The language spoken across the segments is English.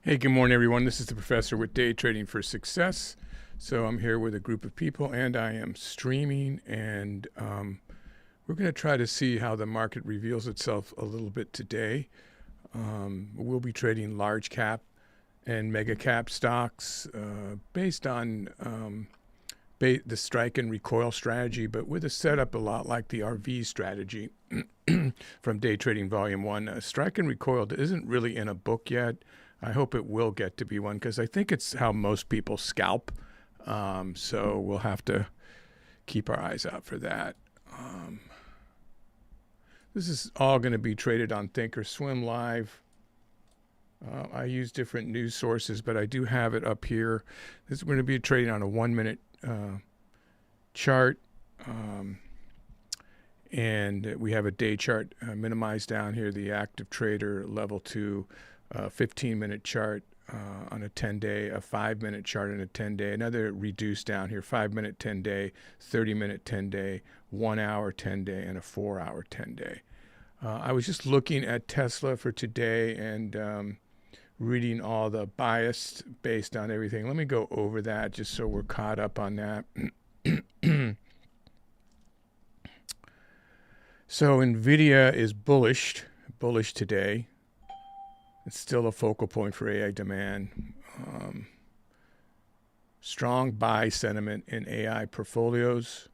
Hey, good morning, everyone. This is the professor with Day Trading for Success. So I'm here with a group of people, and I am streaming, and we're going to try to see how the market reveals itself a little bit today. We'll be trading large cap and mega cap stocks based on the strike and recoil strategy, but with a setup a lot like the RV strategy from Day Trading Volume 1. Strike and recoil isn't really in a book yet. I hope it will get to be one because I think it's how most people scalp. So we'll have to keep our eyes out for that. This is all going to be traded on Thinkorswim Live. I use different news sources, but I do have it up here. This is going to be trading on a 1-minute chart. And we have a day chart minimized down here, the active trader level 2. 15-minute chart on a 10-day, a 5-minute chart on a 10-day, another reduced down here, 5-minute 10-day, 30-minute 10-day, 1-hour 10-day, and a 4-hour 10-day. I was just looking at Tesla for today and reading all the bias based on everything. Let me go over that just so we're caught up on that. So NVIDIA is bullish today. It's still a focal point for AI demand. Strong buy sentiment in AI portfolios.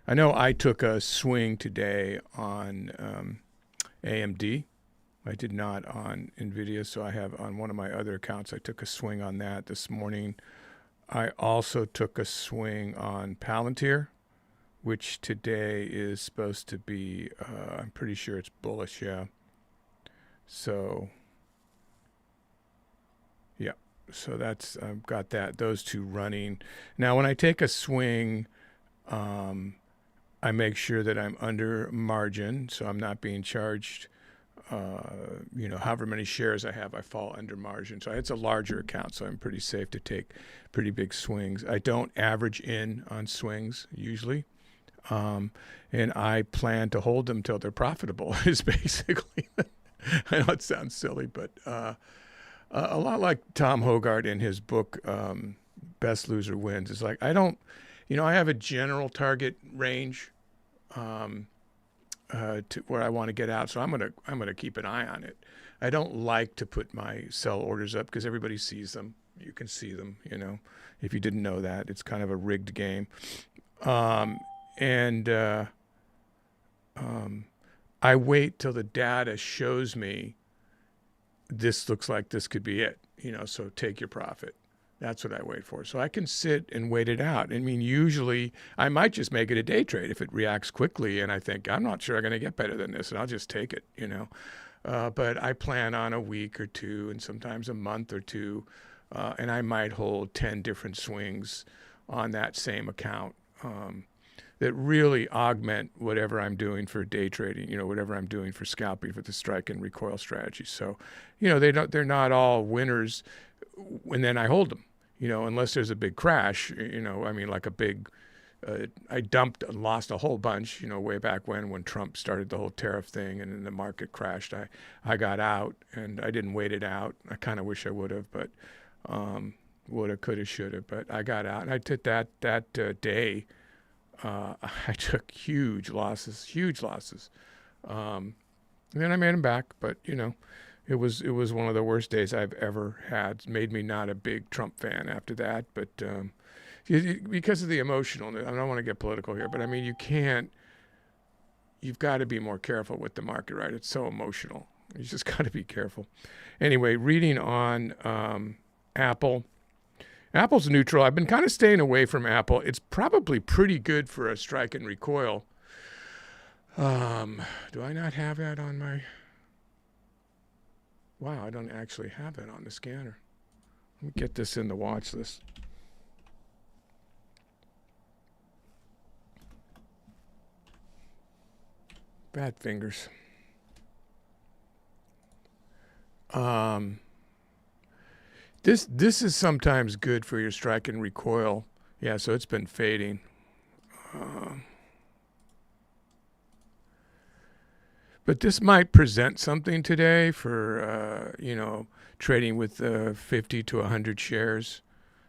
I know I took a swing today on AMD. I did not on NVIDIA, so I have on one of my other accounts, I took a swing on that this morning. I also took a swing on Palantir, which today is supposed to be, I'm pretty sure it's bullish, yeah. So... yeah, so that's, I've got those two running. Now, when I take a swing, I make sure that I'm under margin, so I'm not being charged, however many shares I have, I fall under margin. So it's a larger account, so I'm pretty safe to take pretty big swings. I don't average in on swings usually, and I plan to hold them till they're profitable is basically, I know it sounds silly, but... a lot like Tom Hogarth in his book, Best Loser Wins. It's like, I don't, I have a general target range to where I want to get out. So I'm going to keep an eye on it. I don't like to put my sell orders up because everybody sees them. You can see them, if you didn't know that. It's kind of a rigged game. I wait till the data shows me this looks like this could be it, so take your profit. That's what I wait for. So I can sit and wait it out. I mean, usually I might just make it a day trade if it reacts quickly and I think, I'm not sure I'm going to get better than this, and I'll just take it, But I plan on a week or two and sometimes a month or two, and I might hold 10 different swings on that same account that really augment whatever I'm doing for day trading, whatever I'm doing for scalping for the strike and recoil strategy. So, they're not all winners, and then I hold them, unless there's a big crash, like a big, I dumped and lost a whole bunch, way back when Trump started the whole tariff thing and then the market crashed. I got out and I didn't wait it out. I kind of wish I would have, but woulda, coulda, shoulda, but I got out and I took that day. I took huge losses. And then I made them back, but it was one of the worst days I've ever had. It made me not a big Trump fan after that, but because of the emotional, I don't want to get political here, but I mean, you've got to be more careful with the market, right? It's so emotional. You just got to be careful. Anyway, reading on Apple. Apple's neutral. I've been kind of staying away from Apple. It's probably pretty good for a strike and recoil. Do I not have that on my... Wow, I don't actually have that on the scanner. Let me get this in the watch list. Bad fingers. This is sometimes good for your strike and recoil. Yeah, so it's been fading. But this might present something today for, trading with 50 to 100 shares.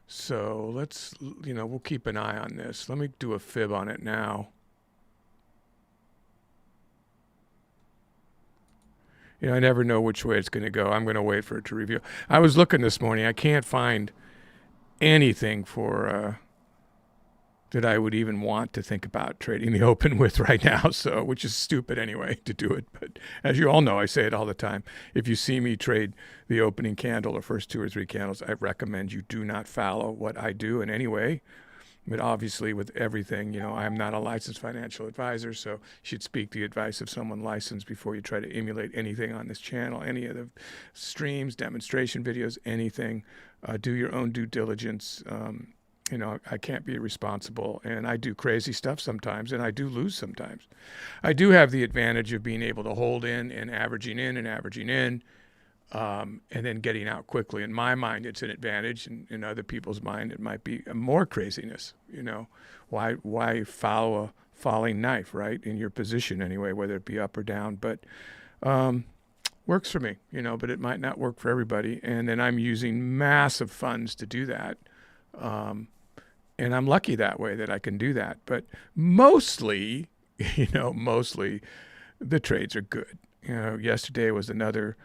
So let's, we'll keep an eye on this. Let me do a fib on it now. I never know which way it's going to go. I'm going to wait for it to review. I was looking this morning. I can't find anything for that I would even want to think about trading the open with right now. So, which is stupid anyway to do it. But as you all know, I say it all the time. If you see me trade the opening candle or first 2 or 3 candles, I recommend you do not follow what I do in any way. But obviously with everything, I'm not a licensed financial advisor, so you should speak the advice of someone licensed before you try to emulate anything on this channel, any of the streams, demonstration videos, anything. Do your own due diligence. I can't be responsible, and I do crazy stuff sometimes, and I do lose sometimes. I do have the advantage of being able to hold in and averaging in, and then getting out quickly. In my mind, it's an advantage. In other people's mind, it might be more craziness. Why follow a falling knife, right? In your position anyway, whether it be up or down. But works for me, but it might not work for everybody. And then I'm using massive funds to do that. And I'm lucky that way that I can do that. But mostly, mostly the trades are good. Yesterday was another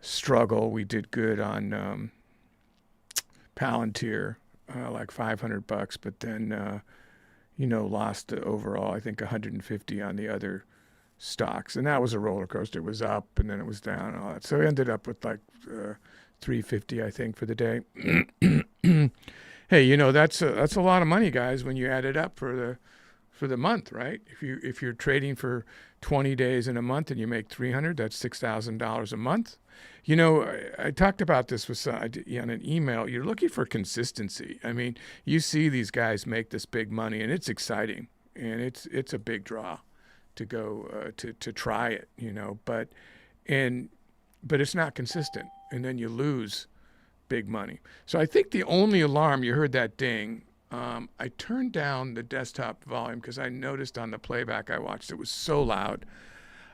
struggle. We did good on Palantir, like $500, but then lost overall I think 150 on the other stocks, and that was a roller coaster. It was up and then it was down and all that. So I ended up with like 350 I think for the day. Hey, that's a lot of money, guys, when you add it up for the month, right? If you're trading for 20 days in a month and you make 300, that's $6,000 a month. I talked about this with on an email. You're looking for consistency. I mean, you see these guys make this big money, and it's exciting, and it's a big draw to go to try it, but it's not consistent, and then you lose big money. So I think the only alarm, you heard that ding. I turned down the desktop volume because I noticed on the playback I watched it was so loud.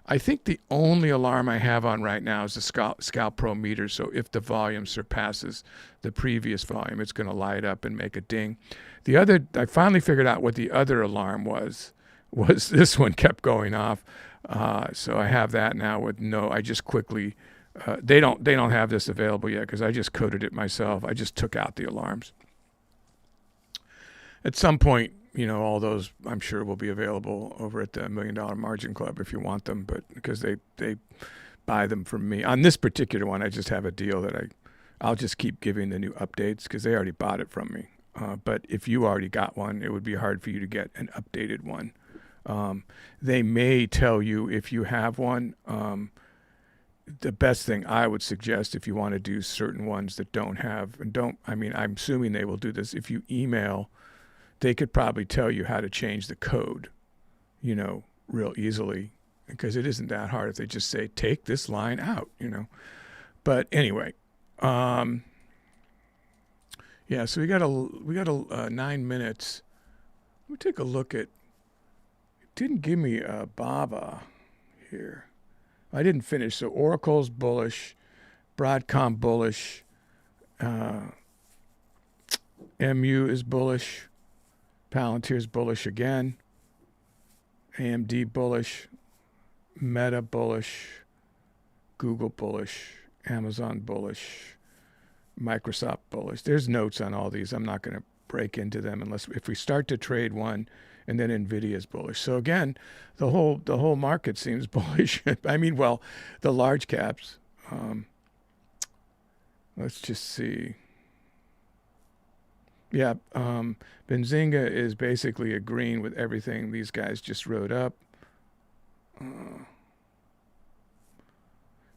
I think the only alarm I have on right now is the Scalp Pro meter. So if the volume surpasses the previous volume, it's going to light up and make a ding. I finally figured out what the other alarm was this one kept going off. So I have that now I just quickly, they don't have this available yet because I just coded it myself. I just took out the alarms. At some point, all those I'm sure will be available over at the $1 Million Margin Club if you want them, but because they buy them from me. On this particular one, I just have a deal that I'll just keep giving the new updates because they already bought it from me. But if you already got one, it would be hard for you to get an updated one. They may tell you if you have one. The best thing I would suggest if you want to do certain ones that don't have, I'm assuming they will do this. If you email, they could probably tell you how to change the code, real easily, because it isn't that hard if they just say, take this line out, But anyway, so we got a 9 minutes. Let me take a look at, it didn't give me a BABA here. I didn't finish. So Oracle's bullish, Broadcom bullish, MU is bullish, Palantir's bullish again, AMD bullish, Meta bullish, Google bullish, Amazon bullish, Microsoft bullish. There's notes on all these. I'm not going to break into them if we start to trade one, and then Nvidia's bullish. So again, the whole market seems bullish. The large caps. Let's just see. Yeah, Benzinga is basically agreeing with everything these guys just wrote up.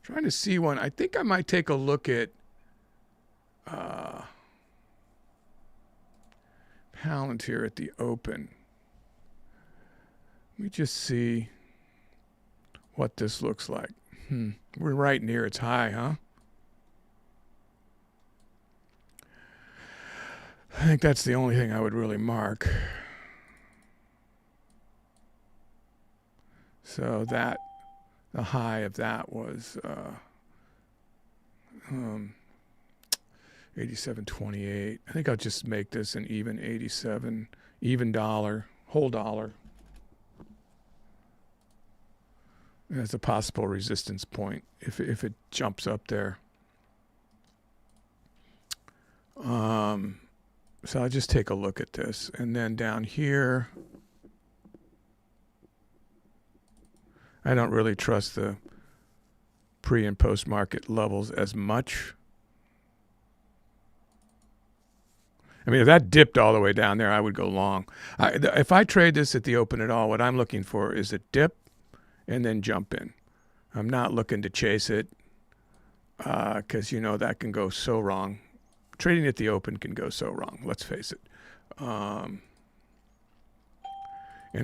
Trying to see one. I think I might take a look at Palantir at the open. Let me just see what this looks like. We're right near its high, huh? I think that's the only thing I would really mark. So that The high of that was 87.28. I think I'll just make this an even 87, even dollar, whole dollar. As a possible resistance point if it jumps up there. So I'll just take a look at this. And then down here, I don't really trust the pre and post market levels as much. I mean, if that dipped all the way down there, I would go long. If I trade this at the open at all, what I'm looking for is a dip and then jump in. I'm not looking to chase it because, that can go so wrong. Trading at the open can go so wrong, let's face it. And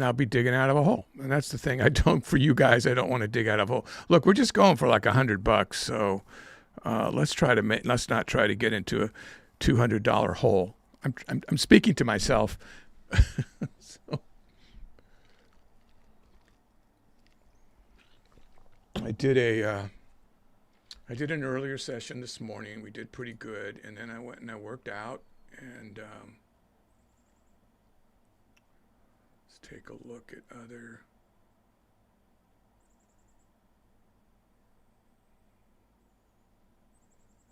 I'll be digging out of a hole. And that's the thing. For you guys, I don't want to dig out of a hole. Look, we're just going for like $100. So let's not try to get into a $200 hole. I'm speaking to myself. So I did an earlier session this morning. We did pretty good, and then I went and I worked out. And let's take a look at other.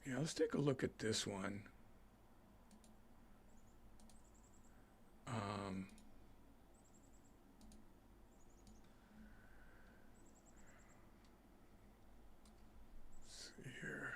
Yeah, let's take a look at this one. Let's see here.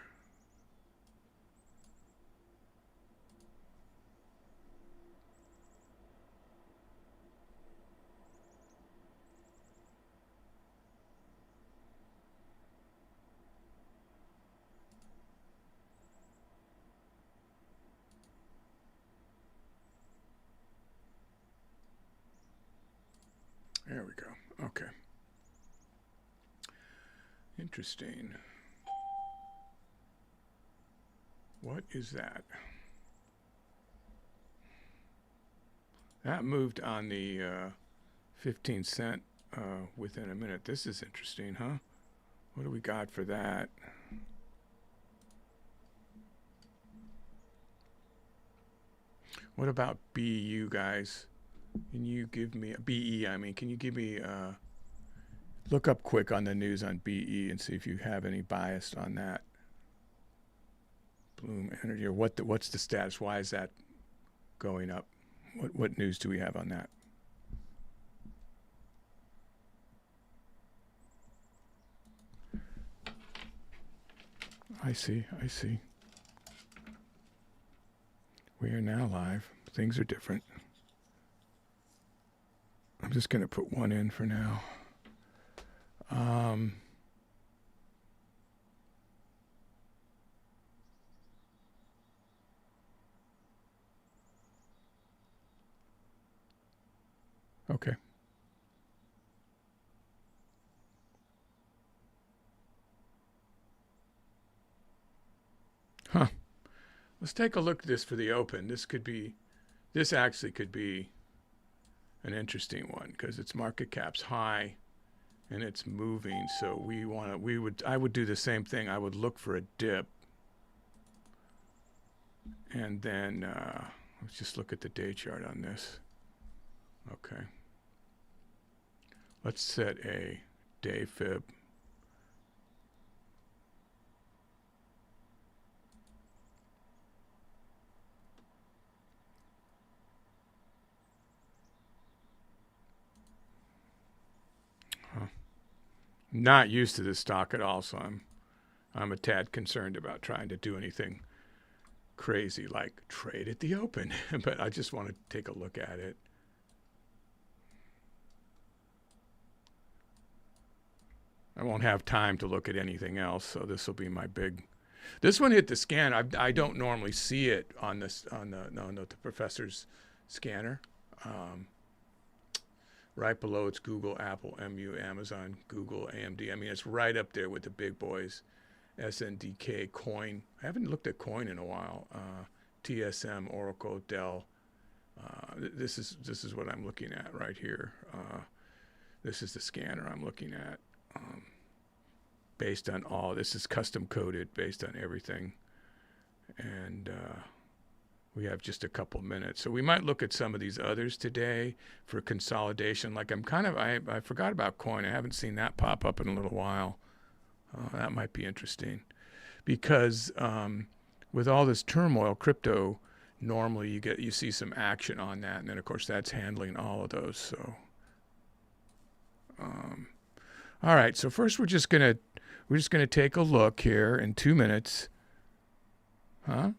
There we go. Okay. Interesting. What is that? That moved on the 15 cent within a minute. This is interesting, huh? What do we got for that? What about BU, guys? Can you give me a BE? Can you give me look up quick on the news on BE and see if you have any bias on that? Bloom Energy, or what's the status? Why is that going up? What news do we have on that? I see. We are now live. Things are different. I'm just going to put one in for now. Okay. Huh. Let's take a look at this for the open. This actually could be an interesting one because its market cap's high and it's moving. So I would do the same thing. I would look for a dip, and then let's just look at the day chart on this. Okay. Let's set a day fib. Not used to this stock at all, so I'm a tad concerned about trying to do anything crazy like trade at the open, but I just want to take a look at it. I won't have time to look at anything else, so this will be my big. This one hit the scan. I don't normally see it on the professor's scanner. Right below it's Google, Apple, MU, Amazon, Google, AMD. It's right up there with the big boys. SNDK, Coin. I haven't looked at Coin in a while. TSM, Oracle, Dell. This is what I'm looking at right here. This is the scanner I'm looking at. based on all. This is custom coded based on everything. And we have just a couple minutes. So we might look at some of these others today for consolidation. Like I forgot about coin. I haven't seen that pop up in a little while. That might be interesting. Because with all this turmoil, crypto, normally you see some action on that. And then, of course, that's handling all of those. So, all right. So first we're just gonna take a look here in 2 minutes. Huh?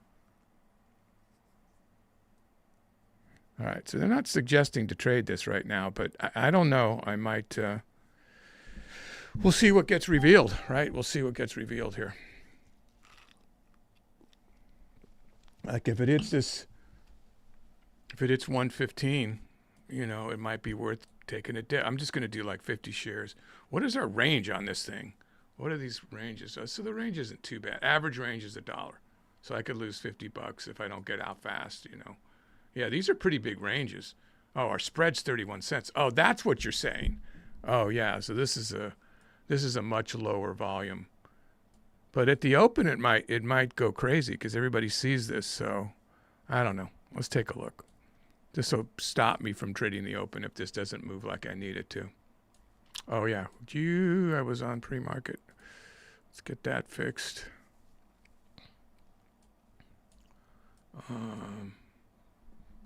All right, so they're not suggesting to trade this right now, but I don't know. I might, we'll see what gets revealed, right? We'll see what gets revealed here. Like if it hits 115, it might be worth taking a dip. I'm just going to do like 50 shares. What is our range on this thing? What are these ranges? So the range isn't too bad. Average range is $1. So I could lose $50 if I don't get out fast, Yeah, these are pretty big ranges. Oh, our spread's 31 cents. Oh, that's what you're saying. Oh, yeah. So this is a much lower volume. But at the open, it might go crazy because everybody sees this. So I don't know. Let's take a look. This will stop me from trading the open if this doesn't move like I need it to. Oh, yeah. I was on pre-market. Let's get that fixed.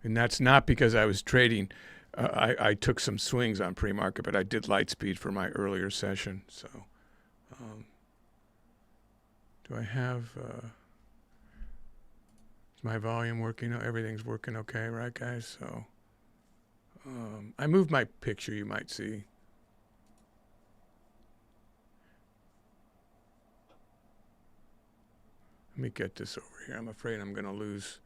And that's not because I was trading. I took some swings on pre-market, but I did light speed for my earlier session. So do I have is my volume working? Everything's working okay, right, guys? So I moved my picture, you might see. Let me get this over here. I'm afraid I'm going to lose.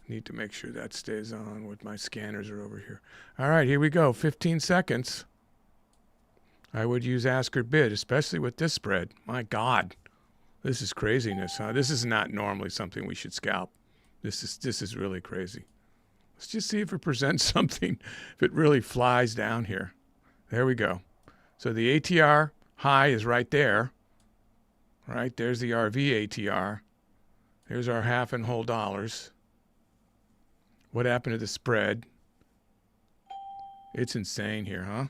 Need to make sure that stays on with my scanners are over here. All right, here we go. 15 seconds. I would use ask or bid, especially with this spread. My God, this is craziness, huh? This is not normally something we should scalp. This is really crazy. Let's just see if it presents something, if it really flies down here. There we go. So the ATR high is right there. Right, there's the RV ATR. Here's our half and whole dollars. What happened to the spread? It's insane here, huh?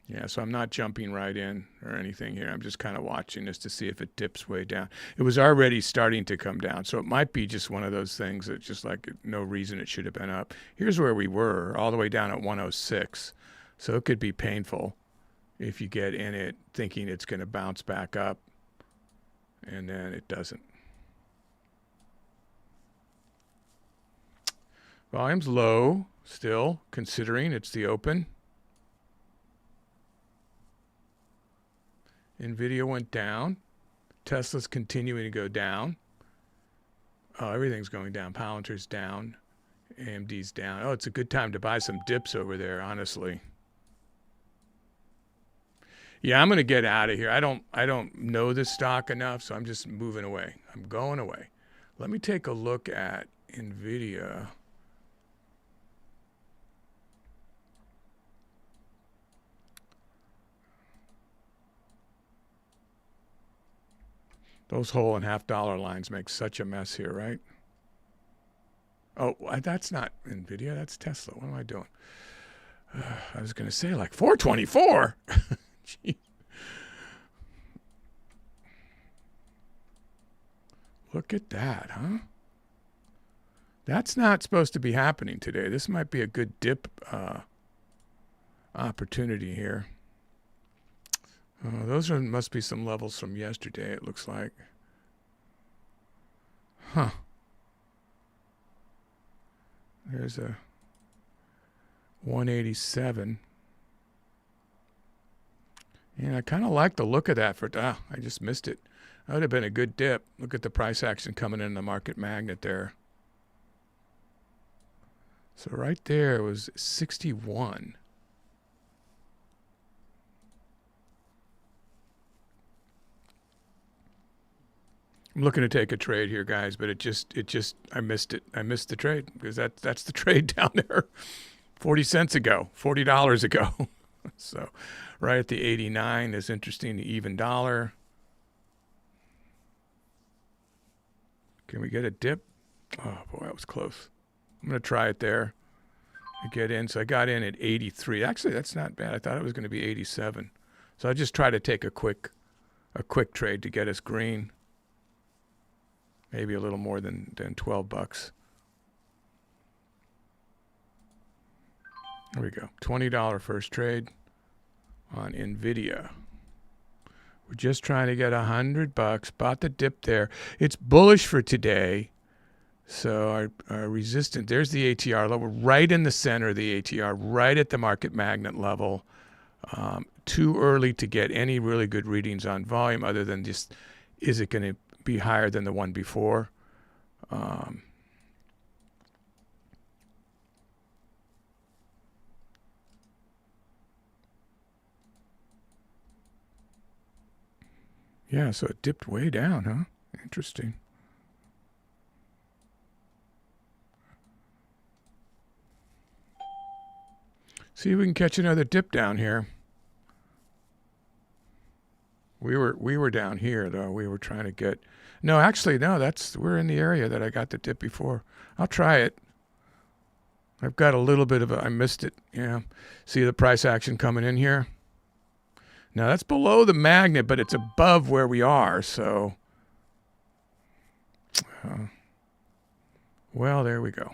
Yeah, so I'm not jumping right in or anything here. I'm just kind of watching this to see if it dips way down. It was already starting to come down, so it might be just one of those things that just like no reason it should have been up. Here's where we were, all the way down at 106. So it could be painful if you get in it thinking it's going to bounce back up, and then it doesn't. Volume's low still, considering it's the open. NVIDIA went down. Tesla's continuing to go down. Oh, everything's going down. Palantir's down. AMD's down. Oh, it's a good time to buy some dips over there, honestly. Yeah, I'm going to get out of here. I don't know this stock enough, so I'm just moving away. I'm going away. Let me take a look at NVIDIA. Those whole and half dollar lines make such a mess here, right? Oh, that's not NVIDIA. That's Tesla. What am I doing? I was going to say like 424. Look at that, huh? That's not supposed to be happening today. This might be a good dip opportunity here. Those must be some levels from yesterday, it looks like. Huh. There's a 187. And I kind of like the look of that I just missed it. That would have been a good dip. Look at the price action coming in the market magnet there. So right there was 61. I'm looking to take a trade here, guys, but I missed it. I missed the trade because that's the trade down there 40 cents ago, $40 ago. So right at the 89 is interesting, the even dollar. Can we get a dip? Oh, boy, that was close. I'm going to try it there. I get in. So I got in at 83. Actually, that's not bad. I thought it was going to be 87. So I just try to take a quick trade to get us green. Maybe a little more than $12. There we go. $20 first trade on NVIDIA. We're just trying to get $100. Bought the dip there. It's bullish for today. So our resistance, there's the ATR level right in the center of the ATR, right at the market magnet level. Too early to get any really good readings on volume other than just, is it going to be higher than the one before? Yeah, so it dipped way down, huh? Interesting. See if we can catch another dip down here. We were down here though. We were trying to get. No, actually, no. We're in the area that I got the dip before. I'll try it. I've got a little bit of I missed it. Yeah. See the price action coming in here. Now that's below the magnet, but it's above where we are. So, well, there we go.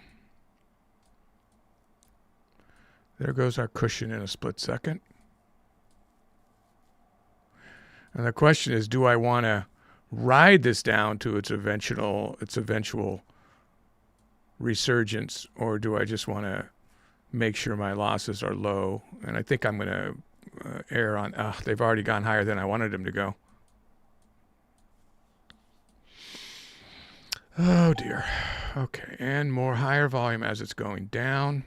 There goes our cushion in a split second. And the question is, do I want to ride this down to its eventual resurgence, or do I just want to make sure my losses are low? And I think I'm going to err on, they've already gone higher than I wanted them to go. Oh, dear. Okay, and more higher volume as it's going down.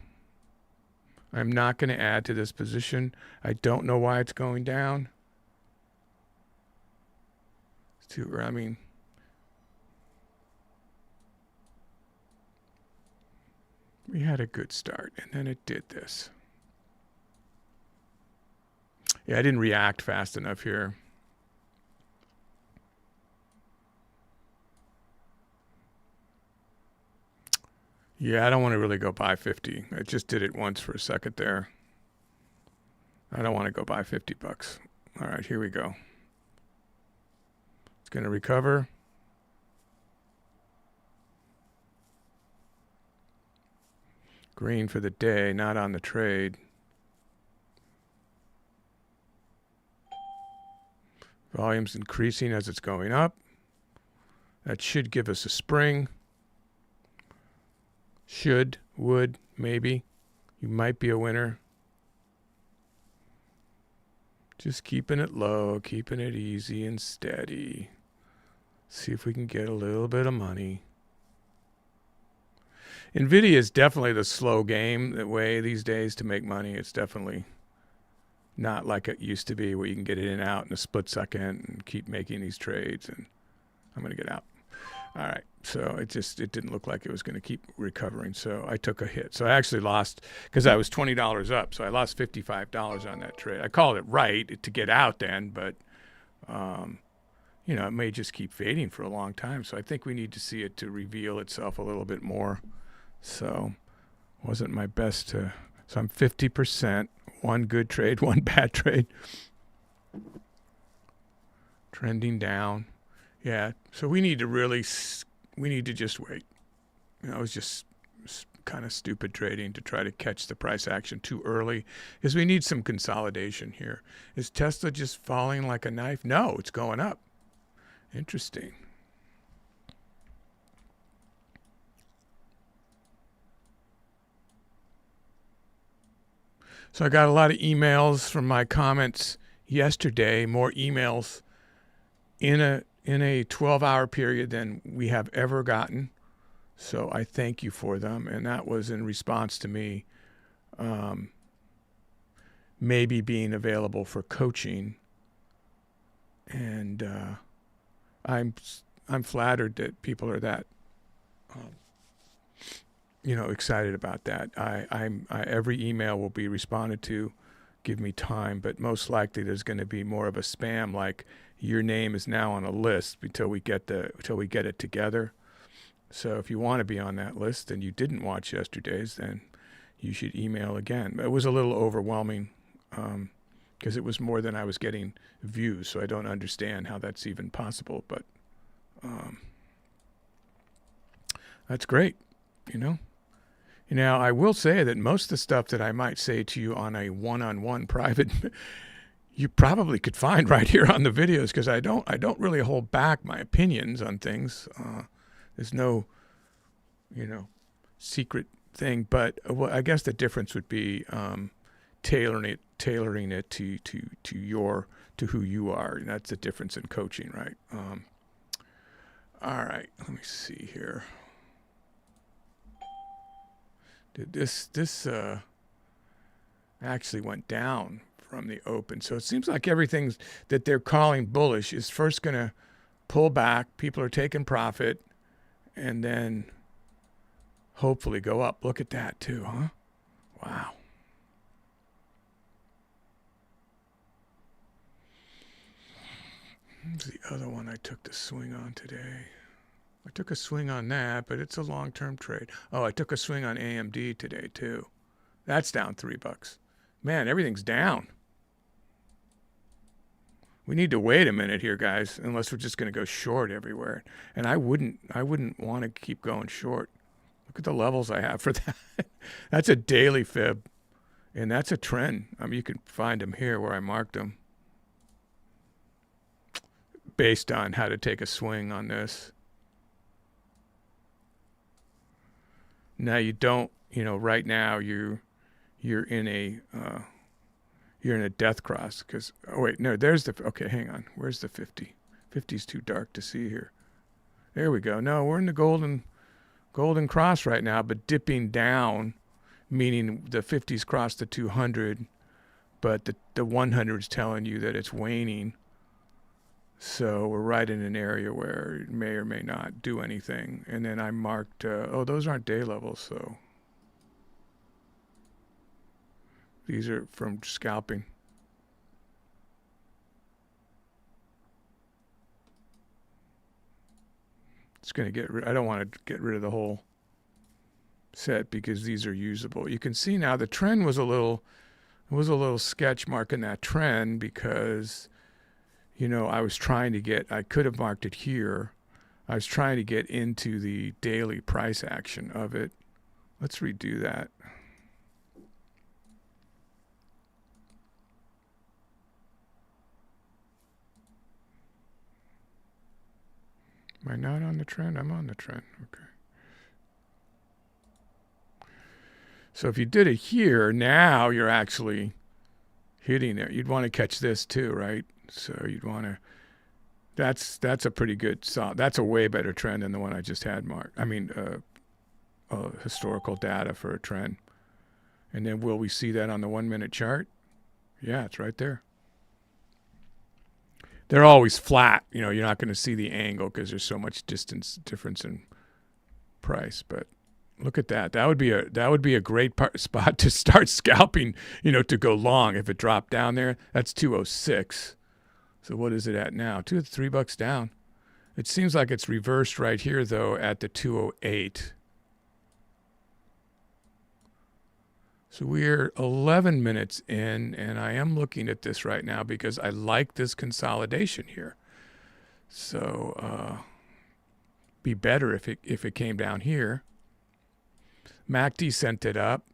I'm not going to add to this position. I don't know why it's going down. It's too, I mean, we had a good start, and then it did this. Yeah, I didn't react fast enough here. Yeah, I don't want to really go buy 50. I just did it once for a second there. I don't want to go buy $50. All right, here we go. It's going to recover. Green for the day, not on the trade. Volume's increasing as it's going up. That should give us a spring. Should, would, maybe. You might be a winner. Just keeping it low, keeping it easy and steady. See if we can get a little bit of money. NVIDIA is definitely the slow game, the way these days to make money. It's definitely not like it used to be where you can get in and out in a split second and keep making these trades. And I'm going to get out. All right. So it didn't look like it was going to keep recovering. So I took a hit. So I actually lost because I was $20 up. So I lost $55 on that trade. I called it right to get out then, but it may just keep fading for a long time. So I think we need to see it to reveal itself a little bit more. So wasn't my best to. So I'm 50%. One good trade, one bad trade. Trending down. Yeah, so we need to just wait. It was just kind of stupid trading to try to catch the price action too early because we need some consolidation here. Is Tesla just falling like a knife? No, it's going up. Interesting. So I got a lot of emails from my comments yesterday, more emails in a 12-hour period than we have ever gotten. So I thank you for them. And that was in response to me maybe being available for coaching. And I'm flattered that people are that excited about that. Every email will be responded to give me time, but most likely there's going to be more of a spam like your name is now on a list until we get it together. So if you want to be on that list and you didn't watch yesterday's, then you should email again. It was a little overwhelming because it was more than I was getting views, so I don't understand how that's even possible, but that's great, you know. Now, I will say that most of the stuff that I might say to you on a one-on-one private, you probably could find right here on the videos, because I don't really hold back my opinions on things. There's no, secret thing. But I guess the difference would be tailoring it to who you are. And that's the difference in coaching, right? All right, let me see here. This actually went down from the open. So it seems like everything that they're calling bullish is first going to pull back. People are taking profit and then hopefully go up. Look at that too, huh? Wow. What's the other one I took the swing on today? I took a swing on that, but it's a long-term trade. Oh, I took a swing on AMD today too. That's down $3. Man, everything's down. We need to wait a minute here, guys, unless we're just going to go short everywhere. And I wouldn't want to keep going short. Look at the levels I have for that. That's a daily fib, and that's a trend. I mean, you can find them here where I marked them based on how to take a swing on this. Now you don't, right now you're in a death cross because, oh wait, no, there's the, okay, hang on. Where's the 50? 50's too dark to see here. There we go. No, we're in the golden cross right now, but dipping down, meaning the 50's crossed the 200, but the 100's telling you that it's waning. So we're right in an area where it may or may not do anything. And then I marked, oh, those aren't day levels, so these are from scalping. It's going to get rid, I don't want to get rid of the whole set because these are usable. You can see now the trend was a little sketch marking that trend because I was trying to get, I could have marked it here. I was trying to get into the daily price action of it. Let's redo that. Am I not on the trend? I'm on the trend. Okay. So if you did it here, now you're actually hitting there. You'd want to catch this too, right? So you'd want to, that's a pretty good, that's a way better trend than the one I just had marked. I mean, historical data for a trend. And then will we see that on the 1 minute chart? Yeah, it's right there. They're always flat. You're not going to see the angle because there's so much difference in price. But look at that. That would be a great spot to start scalping, to go long. If it dropped down there, that's 206. So what is it at now? $3 down. It seems like it's reversed right here, though, at the 208. So we're 11 minutes in, and I am looking at this right now because I like this consolidation here. So be better if it came down here. MACD sent it up.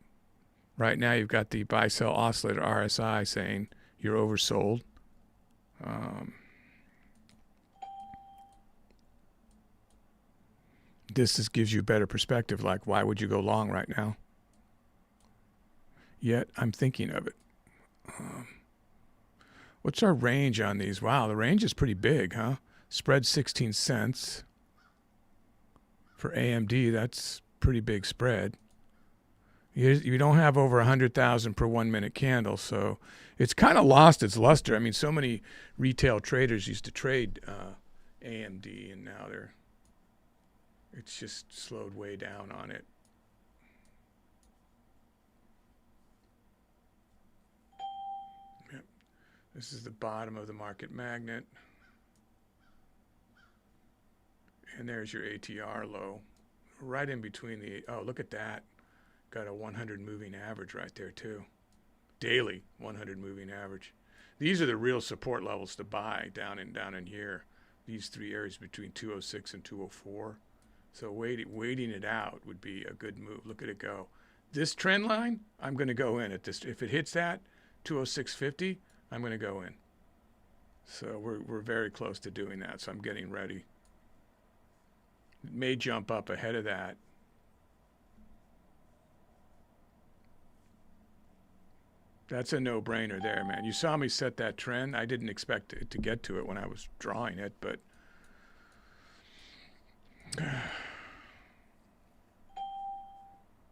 Right now you've got the buy-sell oscillator RSI saying you're oversold. This gives you better perspective, like why would you go long right now? Yet I'm thinking of it. What's our range on these? Wow, the range is pretty big, huh? Spread 16 cents. For AMD, that's pretty big spread. You don't have over 100,000 per 1 minute candle, so it's kind of lost its luster. I mean, so many retail traders used to trade AMD, and now it's just slowed way down on it. This is the bottom of the market magnet. And there's your ATR low. Right in between the, oh, look at that. Got a 100 moving average right there too. Daily 100 moving average. These are the real support levels to buy down in here. These three areas between 206 and 204. So waiting it out would be a good move. Look at it go. This trend line, I'm going to go in at this. If it hits that 206.50, I'm going to go in. So we're very close to doing that. So I'm getting ready. It may jump up ahead of that. That's a no-brainer there, man. You saw me set that trend. I didn't expect it to get to it when I was drawing it, but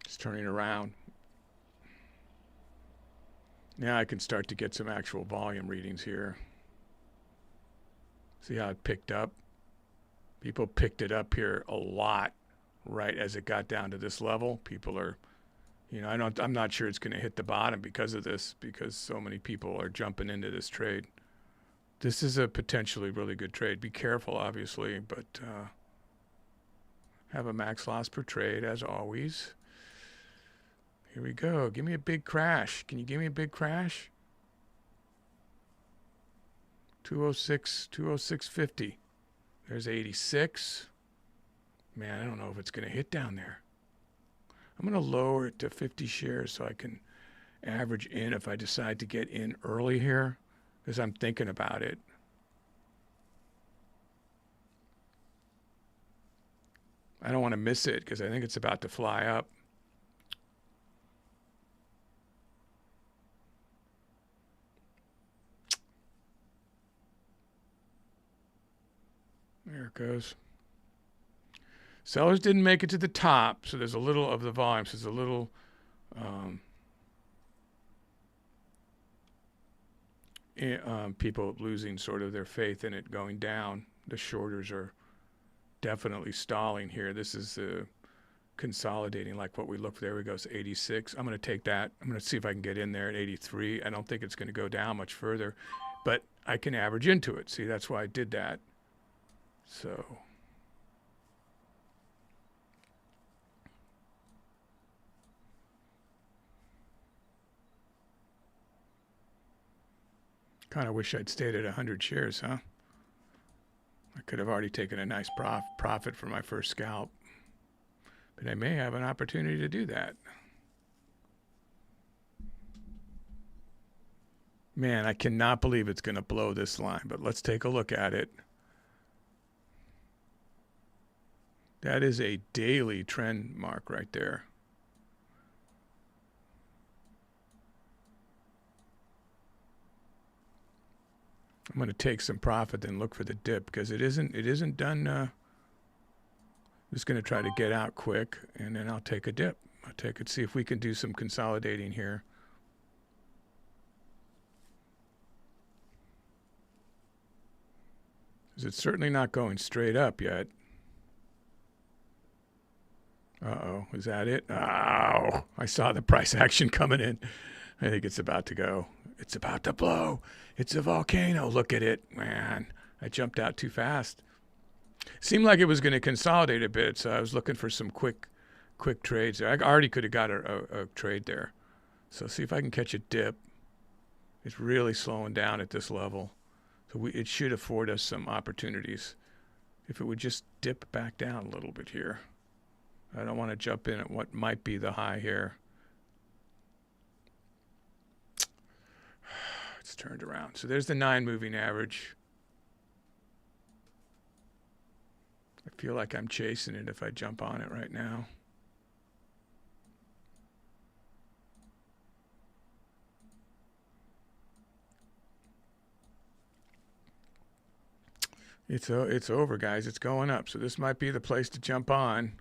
it's turning around. Now I can start to get some actual volume readings here. See how it picked up? People picked it up here a lot right as it got down to this level. People are, I'm not sure it's going to hit the bottom because of this, because so many people are jumping into this trade. This is a potentially really good trade. Be careful, obviously, but have a max loss per trade as always. Here we go. Give me a big crash. Can you give me a big crash? 206.50. There's 86. Man, I don't know if it's going to hit down there. I'm going to lower it to 50 shares so I can average in if I decide to get in early here, because I'm thinking about it. I don't want to miss it because I think it's about to fly up. There it goes. Sellers didn't make it to the top, so there's a little of the volume. So there's a little people losing sort of their faith in it going down. The shorters are definitely stalling here. This is consolidating like what we look for. There we go. It's 86. I'm going to take that. I'm going to see if I can get in there at 83. I don't think it's going to go down much further, but I can average into it. See, that's why I did that. So kind of wish I'd stayed at 100 shares, huh? I could have already taken a nice profit for my first scalp, but I may have an opportunity to do that. Man, I cannot believe it's going to blow this line, but let's take a look at it. That is a daily trend mark right there. I'm going to take some profit and look for the dip because it isn't done. I'm just going to try to get out quick and then I'll take a dip. I'll take it, see if we can do some consolidating here. Because it's certainly not going straight up yet. Uh-oh, is that it? Oh, I saw the price action coming in. I think it's about to go. It's about to blow. It's a volcano. Look at it, man. I jumped out too fast. Seemed like it was going to consolidate a bit, so I was looking for some quick trades. I already could have got a trade there. So see if I can catch a dip. It's really slowing down at this level. So it should afford us some opportunities. If it would just dip back down a little bit here. I don't want to jump in at what might be the high here. It's turned around. So there's the 9 moving average. I feel like I'm chasing it if I jump on it right now. It's over, guys. It's going up. So this might be the place to jump on.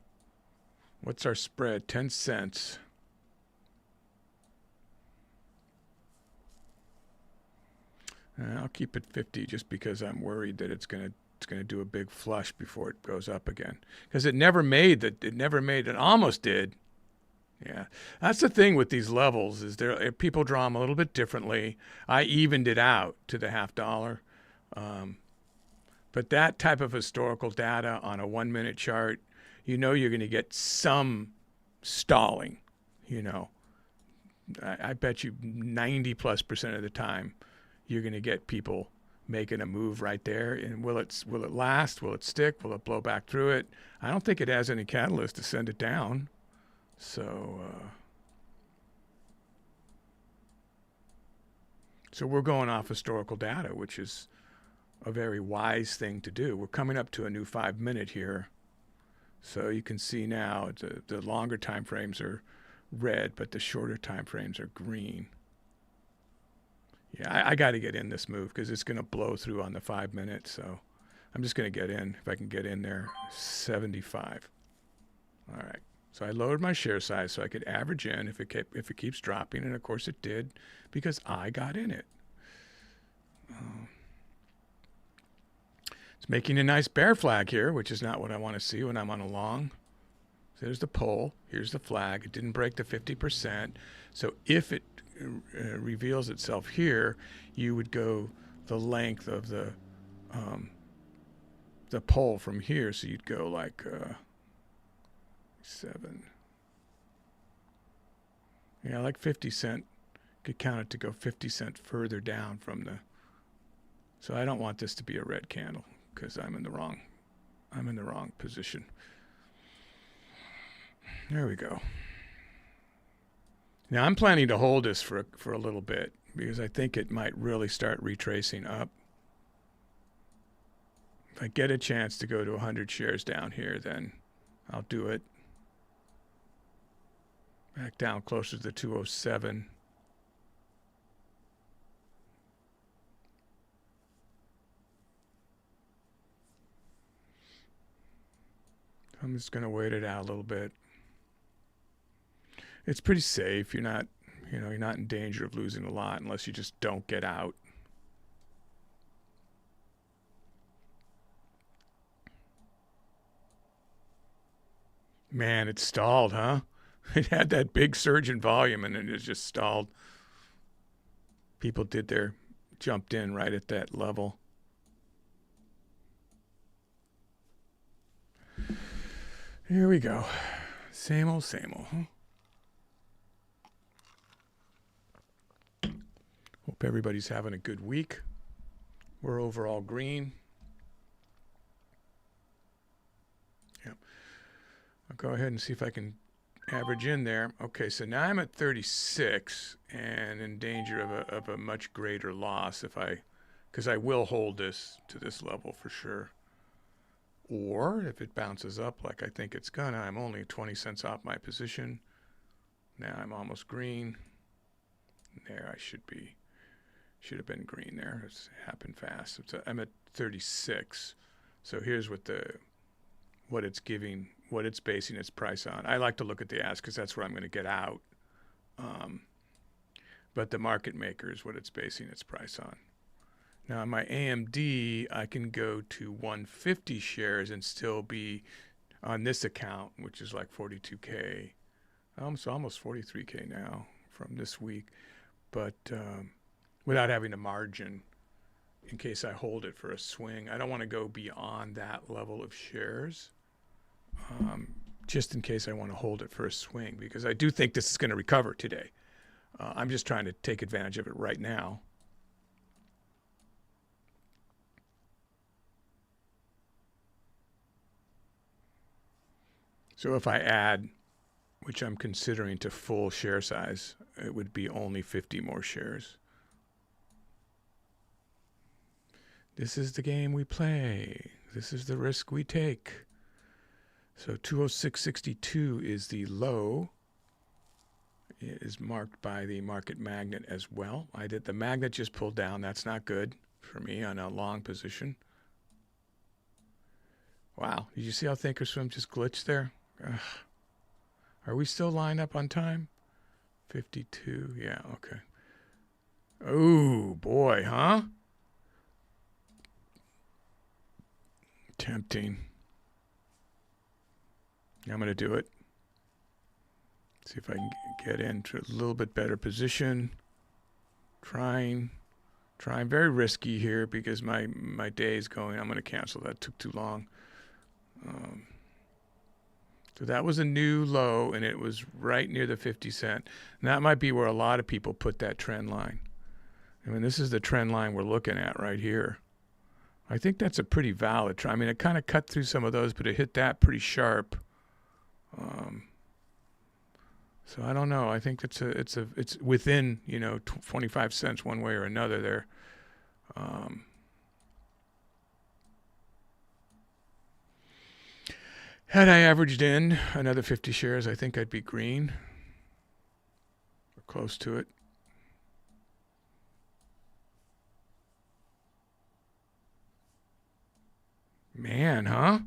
What's our spread? 10 cents. I'll keep it 50 just because I'm worried that it's gonna do a big flush before it goes up again. Because it never made that. It almost did. Yeah, that's the thing with these levels is people draw them a little bit differently. I evened it out to the $0.50, but that type of historical data on a 1 minute chart, you're going to get some stalling. You know, I bet you 90+% of the time, you're going to get people making a move right there. And will it last? Will it stick? Will it blow back through it? I don't think it has any catalyst to send it down. So we're going off historical data, which is a very wise thing to do. We're coming up to a new 5 minute here. So you can see now the longer time frames are red, but the shorter time frames are green. Yeah, I got to get in this move because it's going to blow through on the 5 minute. So I'm just going to get in. If I can get in there, 75. All right. So I lowered my share size so I could average in if it keeps dropping, and of course it did because I got in it. It's making a nice bear flag here, which is not what I want to see when I'm on a long. So there's the pole. Here's the flag. It didn't break the 50%. So if it reveals itself here, you would go the length of the pole from here. So you'd go like 7. Yeah, like 50 cent. Could count it to go 50 cent further down from the. So I don't want this to be a red candle because I'm in the wrong position. There we go. Now I'm planning to hold this for a little bit because I think it might really start retracing up. If I get a chance to go to 100 shares down here, then I'll do it. Back down closer to the 207. I'm just going to wait it out a little bit. It's pretty safe. You're not in danger of losing a lot unless you just don't get out. Man, it stalled, huh? It had that big surge in volume and it just stalled. People jumped in right at that level. Here we go. Same old, huh? Hope everybody's having a good week. We're overall green. Yep. I'll go ahead and see if I can average in there. Okay, so now I'm at 36 and in danger of a much greater loss because I will hold this to this level for sure. Or if it bounces up like I think it's gonna, I'm only 20 cents off my position. Now I'm almost green. There I should have been green there. It's happened fast. I'm at 36. So here's what it's basing its price on. I like to look at the ask because that's where I'm going to get out. But the market maker is what it's basing its price on. Now, on my AMD, I can go to 150 shares and still be on this account, which is like 42K. Almost 43K now from this week. But without having a margin in case I hold it for a swing. I don't want to go beyond that level of shares just in case I want to hold it for a swing because I do think this is going to recover today. I'm just trying to take advantage of it right now. So if I add, which I'm considering to full share size, it would be only 50 more shares. This is the game we play. This is the risk we take. So 206.62 is the low. It is marked by the market magnet as well. The magnet just pulled down. That's not good for me on a long position. Wow. Did you see how Thinkorswim just glitched there? Ugh. Are we still lined up on time? 52. Yeah, okay. Oh, boy, huh? Tempting. I'm going to do it. See if I can get into a little bit better position. Trying very risky here because my day is going. I'm going to cancel. That took too long. So that was a new low, and it was right near the 50 cent. And that might be where a lot of people put that trend line. I mean, this is the trend line we're looking at right here. I think that's a pretty valid trend. I mean, it kind of cut through some of those, but it hit that pretty sharp. So I don't know. I think it's within 25 cents one way or another there. Had I averaged in another 50 shares, I think I'd be green or close to it. Man, huh?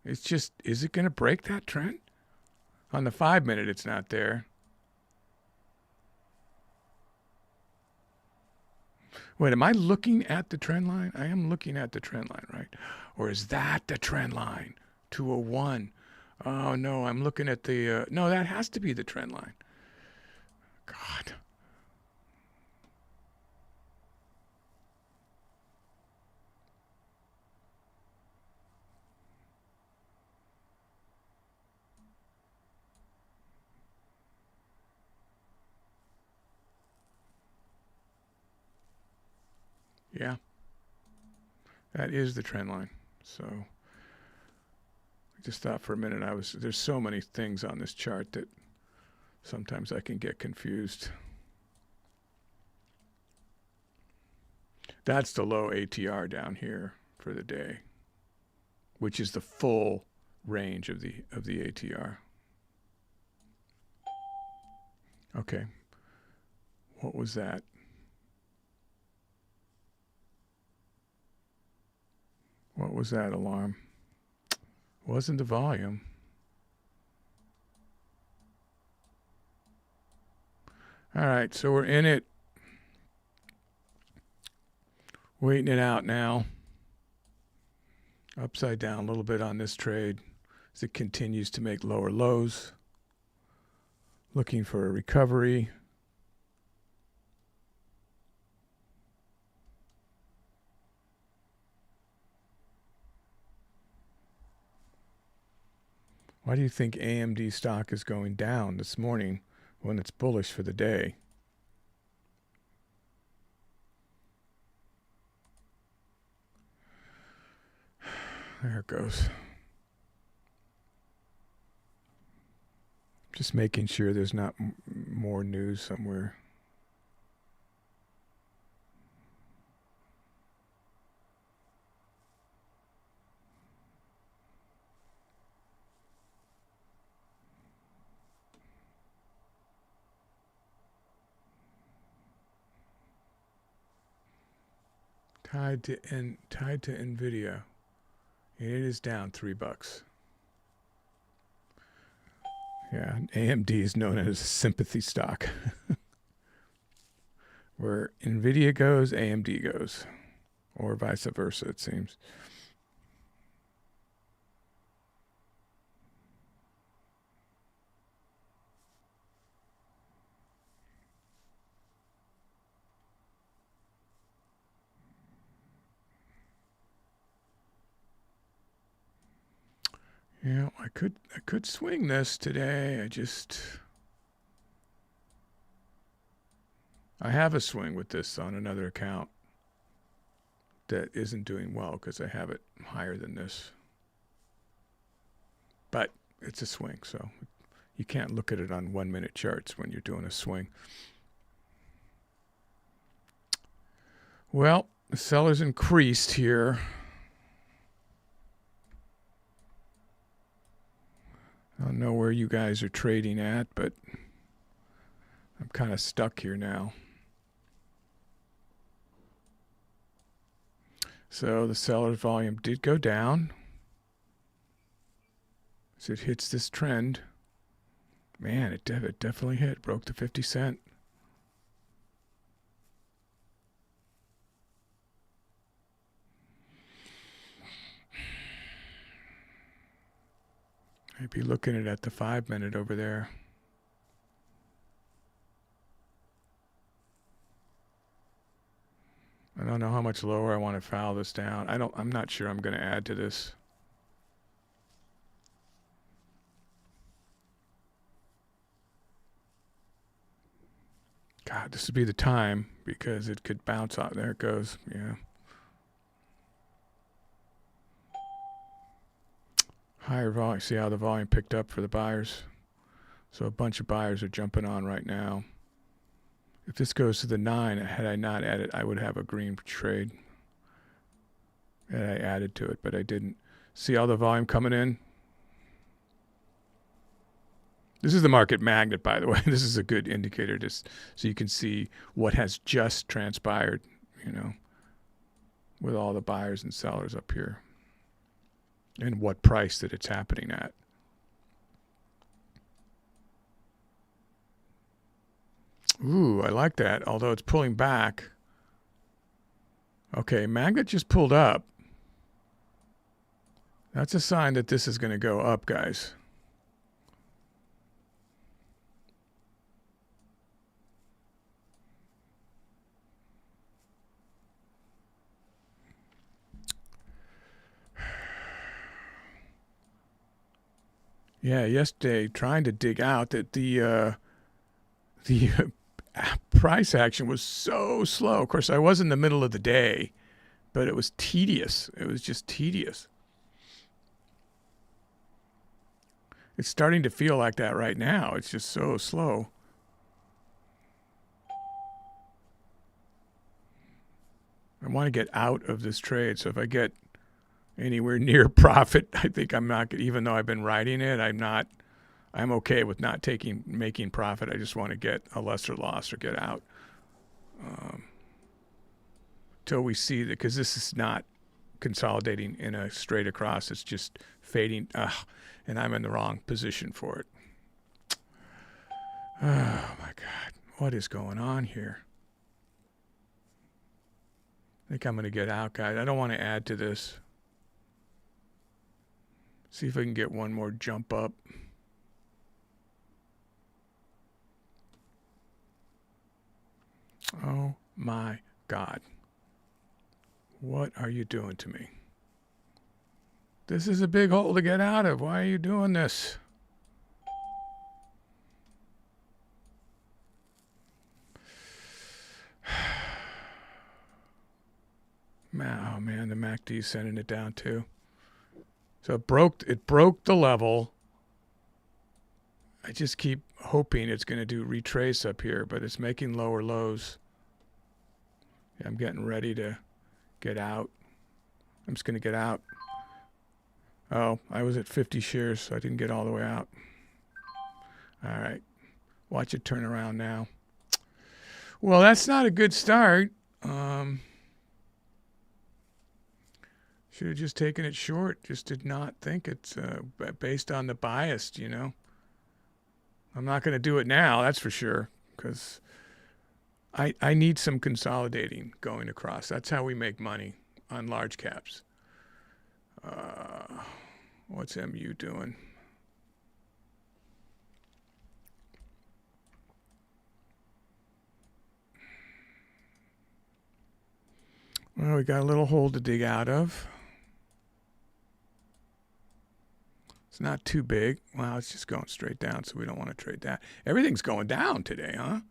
It's just, is it going to break that trend? On the 5 minute, it's not there. Wait, am I looking at the trend line? I am looking at the trend line, right? Or is that the trend line? 201. Oh, no, I'm looking at the... no, that has to be the trend line. God. Yeah. That is the trend line. So... I just thought for a minute there's so many things on this chart that sometimes I can get confused. That's the low ATR down here for the day, which is the full range of the ATR. Okay. What was that? What was that alarm? Wasn't the volume. All right, so we're in it. Waiting it out now. Upside down a little bit on this trade as it continues to make lower lows. Looking for a recovery. Why do you think AMD stock is going down this morning when it's bullish for the day? There it goes. Just making sure there's not more news somewhere. Tied to Nvidia, and it is down $3. Yeah, AMD is known as a sympathy stock. Where Nvidia goes, AMD goes, or vice versa, it seems. Yeah, I could swing this today. I have a swing with this on another account that isn't doing well because I have it higher than this. But it's a swing, so you can't look at it on 1 minute charts when you're doing a swing. Well, the seller's increased here. I don't know where you guys are trading at, but I'm kind of stuck here now. So the seller's volume did go down as it hits this trend. Man, it definitely hit. Broke the 50 cent. I'd be looking at the 5 minute over there. don't know how much lower I want to foul this down. I'm not sure I'm going to add to this. God, this would be the time because it could bounce out. There it goes. Yeah. Higher volume. See how the volume picked up for the buyers? So a bunch of buyers are jumping on right now. If this goes to the 9, had I not added, I would have a green trade. And I added to it, but I didn't. See all the volume coming in? This is the market magnet, by the way. This is a good indicator just so you can see what has just transpired, you know, with all the buyers and sellers up here and what price that it's happening at. Ooh, I like that, although it's pulling back. Okay, magnet just pulled up. That's a sign that this is going to go up, guys. Yeah, yesterday trying to dig out that the price action was so slow. Of course, I was in the middle of the day, but it was tedious. It was just tedious. It's starting to feel like that right now. It's just so slow. I want to get out of this trade. So if I get anywhere near profit, I think I'm not, even though I've been riding it, I'm okay with not making profit. I just want to get a lesser loss or get out. Till we see that, because this is not consolidating in a straight across. It's just fading. And I'm in the wrong position for it. Oh my God. What is going on here? I think I'm going to get out, guys. I don't want to add to this. See if I can get one more jump up. Oh my God. What are you doing to me? This is a big hole to get out of. Why are you doing this? Oh man, the MACD is sending it down too. So it broke the level. I just keep hoping it's going to do retrace up here, but it's making lower lows. Yeah, I'm getting ready to get out. I'm just going to get out. Oh, I was at 50 shares, so I didn't get all the way out. All right. Watch it turn around now. Well, that's not a good start. Should have just taken it short. Just did not think it's based on the bias, you know. I'm not going to do it now, that's for sure, because I need some consolidating going across. That's how we make money on large caps. What's MU doing? Well, we got a little hole to dig out of. It's not too big. Well, it's just going straight down, so we don't want to trade that. Everything's going down today, huh?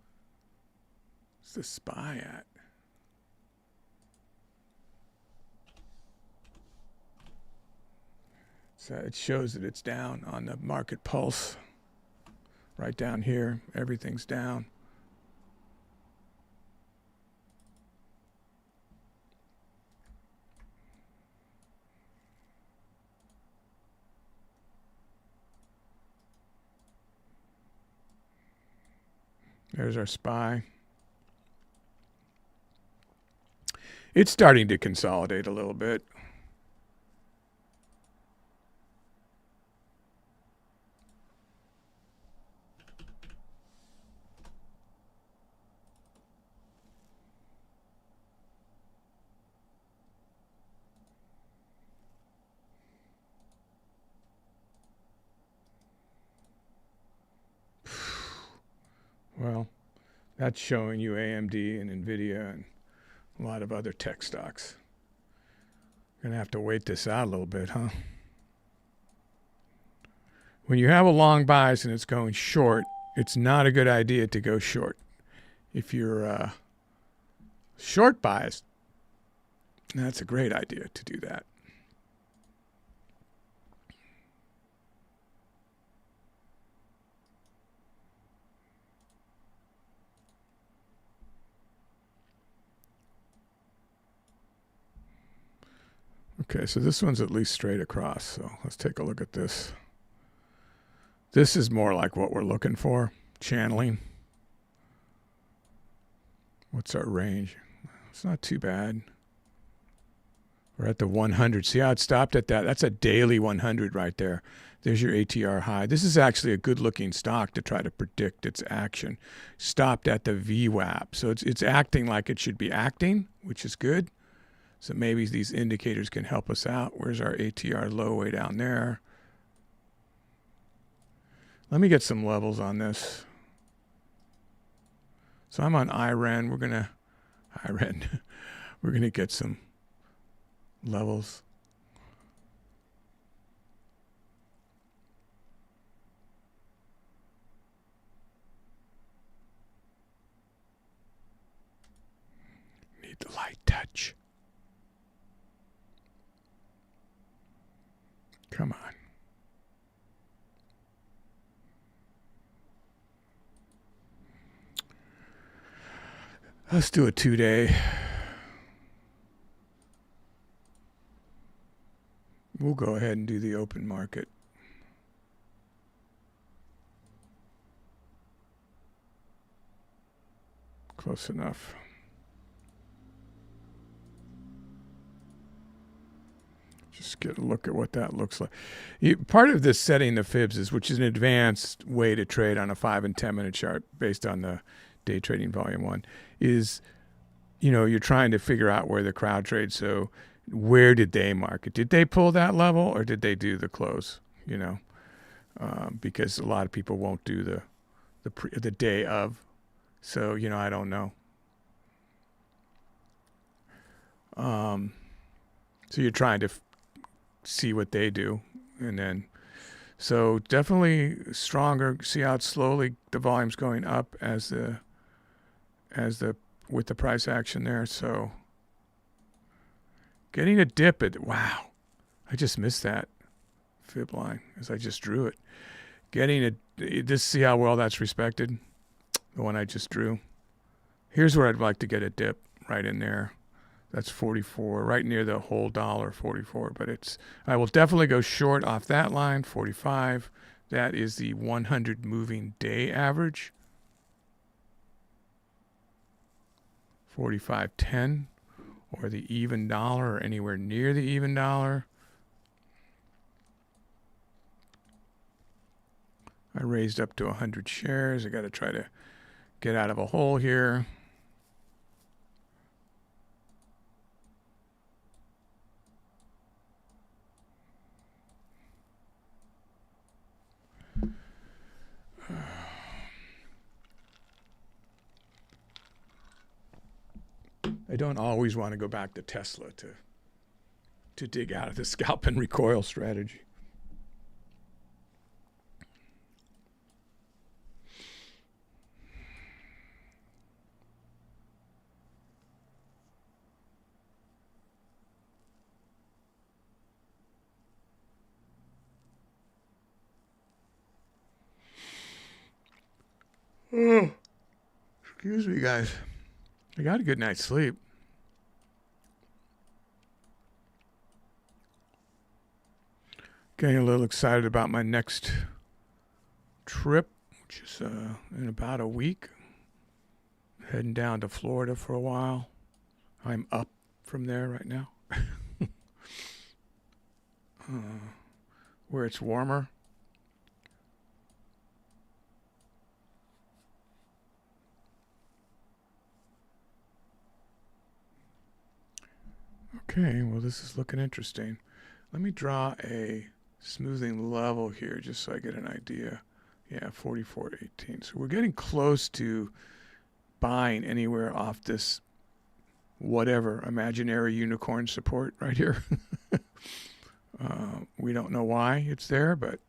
What's the SPY at? So it shows that it's down on the market pulse. Right down here, everything's down. There's our SPY. It's starting to consolidate a little bit. Well, that's showing you AMD and NVIDIA and A lot of other tech stocks. Going to have to wait this out a little bit, huh? When you have a long bias and it's going short, it's not a good idea to go short. If you're short biased, that's a great idea to do that. Okay, so this one's at least straight across. So let's take a look at this. This is more like what we're looking for, channeling. What's our range? It's not too bad. We're at the 100. See how it stopped at that? That's a daily 100 right there. There's your ATR high. This is actually a good-looking stock to try to predict its action. Stopped at the VWAP. So it's acting like it should be acting, which is good. So maybe these indicators can help us out. Where's our ATR low way down there? Let me get some levels on this. So I'm on IREN. We're gonna get some levels. Need the light touch. Come on. Let's do a 2-day. We'll go ahead and do the open market. Close enough. Just get a look at what that looks like. Part of this setting the fibs is, which is an advanced way to trade on a 5 and 10 minute chart based on the day trading volume 1, is, you're trying to figure out where the crowd trades. So where did they market? Did they pull that level or did they do the close? Because a lot of people won't do the day of. So, I don't know. So you're trying to see what they do. And then, so definitely stronger. See how it's slowly, the volume's going up with the price action there. So getting a dip at, wow, I just missed that fib line as I just drew it. See how well that's respected? The one I just drew. Here's where I'd like to get a dip right in there. That's 44, right near the whole dollar, 44. But I will definitely go short off that line, 45. That is the 100 moving day average. 45.10, or the even dollar, or anywhere near the even dollar. I raised up to 100 shares. I got to try to get out of a hole here. I don't always want to go back to Tesla to dig out of the scalp and recoil strategy. Oh, excuse me, guys. I got a good night's sleep. Getting a little excited about my next trip, which is in about a week. Heading down to Florida for a while. I'm up from there right now. Where it's warmer. Okay, well, this is looking interesting. Let me draw a smoothing level here just so I get an idea. Yeah, 44.18. So we're getting close to buying anywhere off this whatever imaginary unicorn support right here. We don't know why it's there, but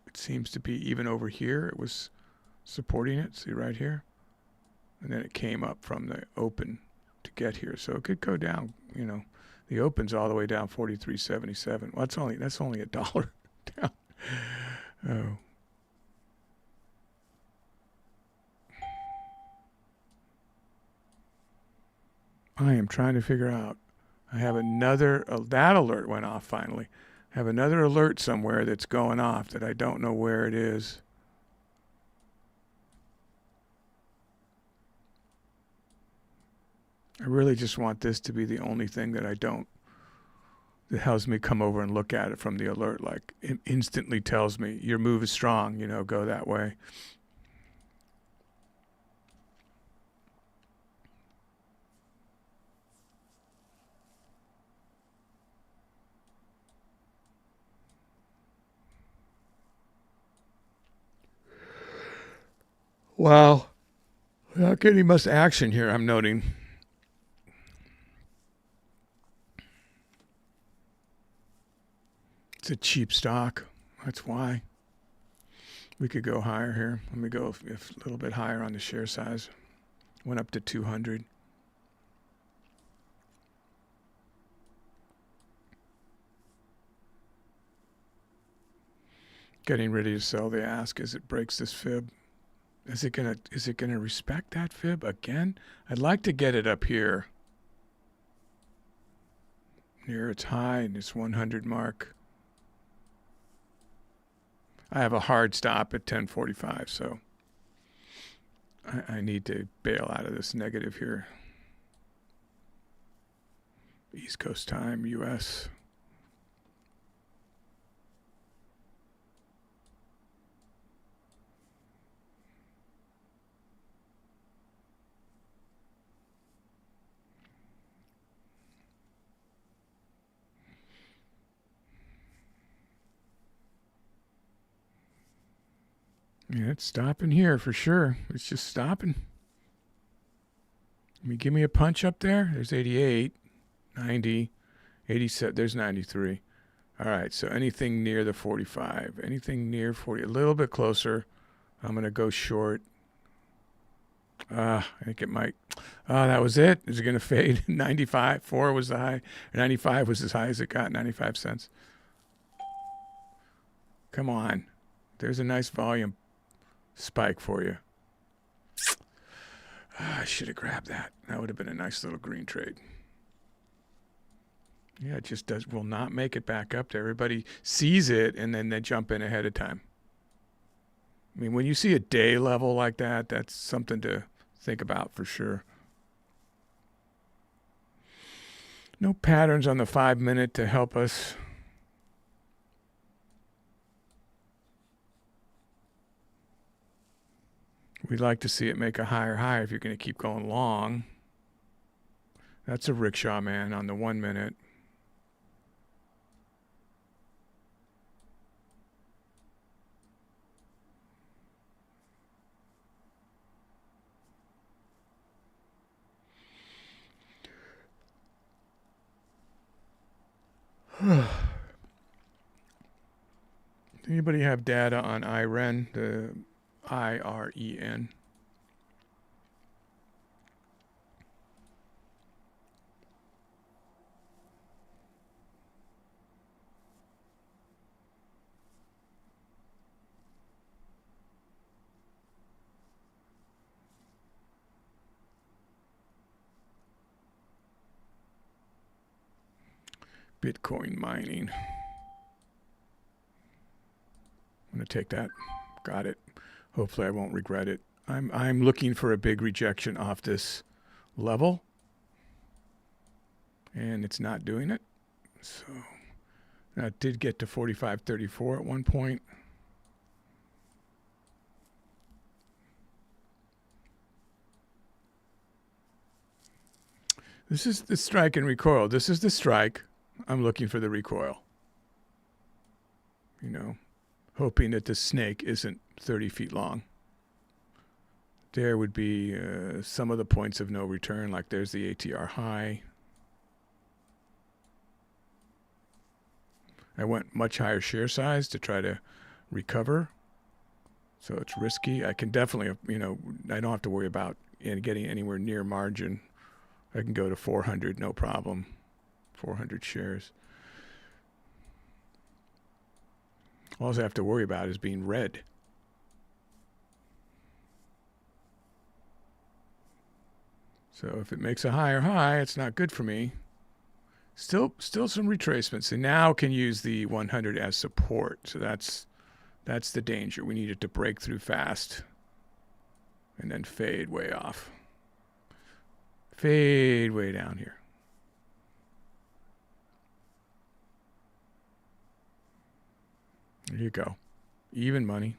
it seems to be even over here. It was supporting it. See right here? And then it came up from the open to get here. So it could go down, you know. The open's all the way down 43.77. Well, that's only $1 down. Oh. I am trying to figure out. I have another, that alert went off finally. I have another alert somewhere that's going off that I don't know where it is. I really just want this to be the only thing that that helps me come over and look at it from the alert. Like it instantly tells me your move is strong, you know, go that way. Wow. Not getting much action here, I'm noting. It's a cheap stock. That's why. We could go higher here. Let me go if a little bit higher on the share size. Went up to 200. Getting ready to sell the ask as it breaks this fib. Is it gonna respect that fib again? I'd like to get it up here. Near its high and its 100 mark. I have a hard stop at 10:45, so I need to bail out of this negative here. East Coast time, US. Yeah, it's stopping here for sure. It's just stopping. Give me a punch up there. There's 88, 90, 87. There's 93. All right, so anything near the 45, anything near 40, a little bit closer, I'm going to go short. I think it might. That was it. Is it going to fade? 95, 4 was the high. 95 was as high as it got, 95 cents. Come on. There's a nice volume spike for you. I should have grabbed that. That would have been a nice little green trade. Yeah, it just will not make it back up there. Everybody sees it and then they jump in ahead of time. I mean, when you see a day level like that, that's something to think about for sure. No patterns on the 5-minute to help us. We'd like to see it make a higher high if you're going to keep going long. That's a rickshaw man on the 1-minute. Anybody have data on IREN, the IREN? Bitcoin mining. I'm going to take that. Got it. Hopefully I won't regret it. I'm looking for a big rejection off this level. And it's not doing it. So now it did get to 45.34 at one point. This is the strike and recoil. This is the strike. I'm looking for the recoil. You know, hoping that the snake isn't 30 feet long. there would be some of the points of no return, like there's the ATR high. I went much higher share size to try to recover. So it's risky. I can definitely, I don't have to worry about getting anywhere near margin. I can go to 400, no problem. 400 shares. All I have to worry about is being red. So if it makes a higher high, it's not good for me. Still some retracements. And now can use the 100 as support. So that's the danger. We need it to break through fast and then fade way off. Fade way down here. There you go. Even money.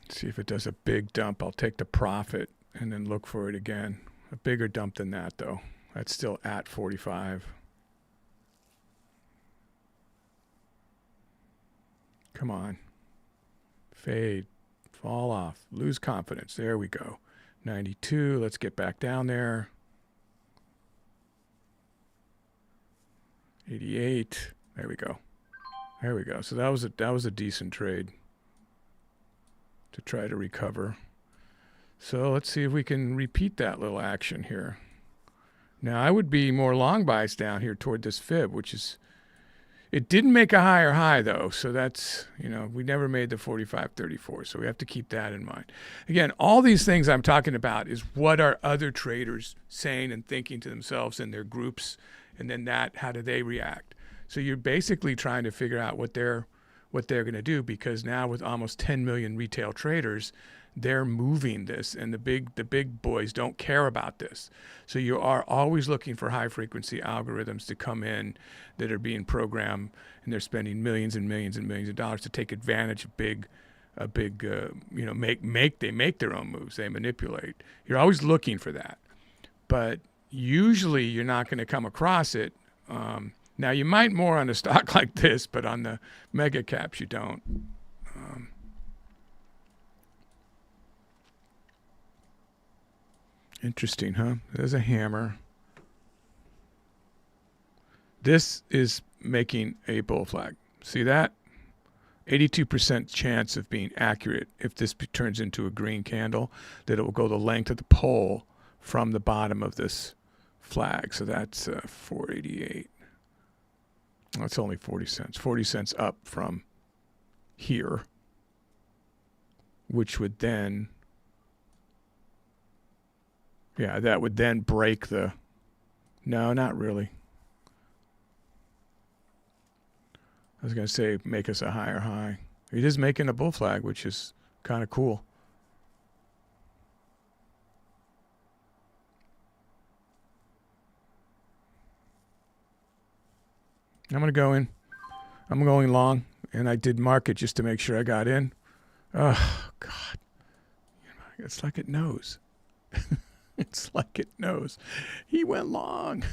See if it does a big dump. I'll take the profit and then look for it again. A bigger dump than that, though. That's still at 45. Come on. Fade. Fall off. Lose confidence. There we go. 92. Let's get back down there. 88. There we go. There we go. So that was a decent trade to try to recover. So let's see if we can repeat that little action here. Now I would be more long bias down here toward this fib, which is, it didn't make a higher high though. So that's, we never made the 45.34. So we have to keep that in mind. Again, all these things I'm talking about is what are other traders saying and thinking to themselves in their groups. And then how do they react? So you're basically trying to figure out what they're going to do, because now with almost 10 million retail traders, they're moving this, and the big boys don't care about this. So you are always looking for high frequency algorithms to come in that are being programmed, and they're spending millions and millions and millions of dollars to take advantage of they make their own moves, they manipulate. You're always looking for that, but usually you're not going to come across it. Now you might more on a stock like this, but on the mega caps you don't. Interesting, huh? There's a hammer. This is making a bull flag. See that? 82% chance of being accurate if this turns into a green candle, that it will go the length of the pole from the bottom of this flag. So that's 488. That's only 40 cents. 40 cents up from here, which would then, that would then break the, no, not really. I was going to say make us a higher high. It is making a bull flag, which is kind of cool. I'm going to go in. I'm going long, and I did mark it just to make sure I got in. Oh, God. It's like it knows. It's like it knows. He went long.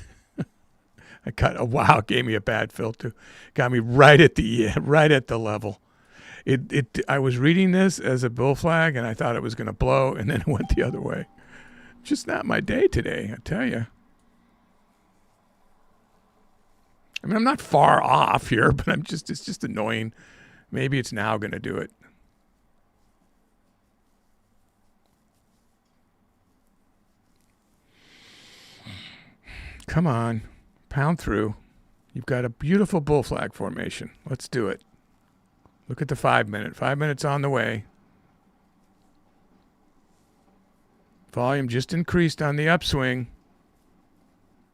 I got wow, it gave me a bad filter. Got me right at the level. I was reading this as a bull flag, and I thought it was going to blow, and then it went the other way. Just not my day today, I tell you. I mean, I'm not far off here, but it's just annoying. Maybe it's now going to do it. Come on, pound through. You've got a beautiful bull flag formation. Let's do it. Look at the 5 minute. 5 minutes on the way. Volume just increased on the upswing.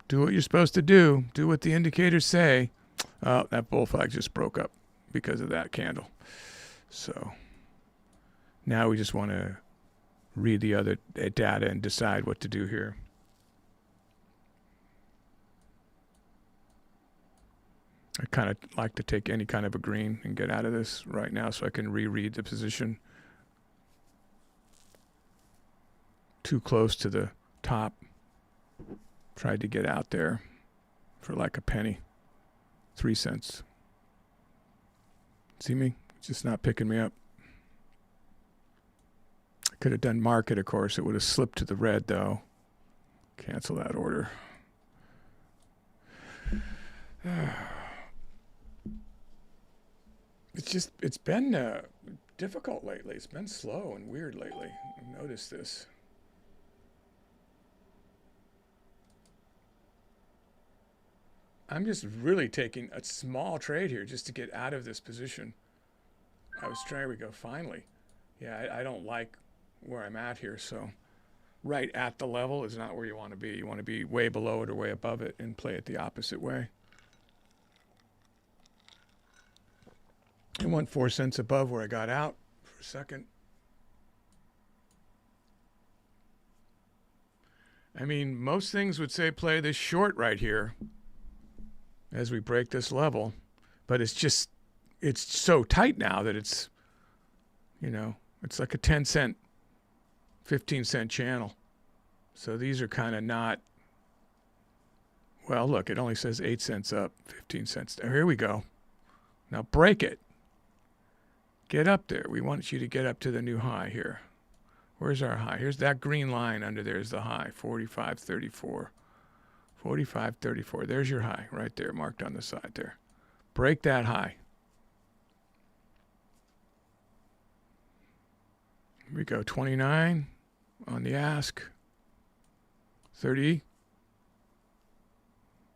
Do what you're supposed to do. Do what the indicators say. Oh, that bull flag just broke up because of that candle. So now we just want to read the other data and decide what to do here. I kind of like to take any kind of a green and get out of this right now so I can reread the position. Too close to the top. Tried to get out there. for like a penny. 3 cents. See me? It's just not picking me up. I could have done market, of course. It would have slipped to the red, though. Cancel that order. It's been difficult lately. It's been slow and weird lately. I've noticed this. I'm just really taking a small trade here just to get out of this position. I was trying to go, finally. Yeah, I don't like where I'm at here, so right at the level is not where you want to be. You want to be way below it or way above it and play it the opposite way. I went 4 cents above where I got out for a second. I mean, most things would say play this short right here as we break this level, but it's so tight now that it's, it's like a 10 cent, 15 cent channel. So these are kind of not, well, look, it only says 8 cents up, 15 cents down. Here we go. Now break it. Get up there. We want you to get up to the new high here. Where's our high? Here's that green line under there is the high, 45.34. 45.34. There's your high right there, marked on the side there. Break that high. Here we go. 29 on the ask. 30.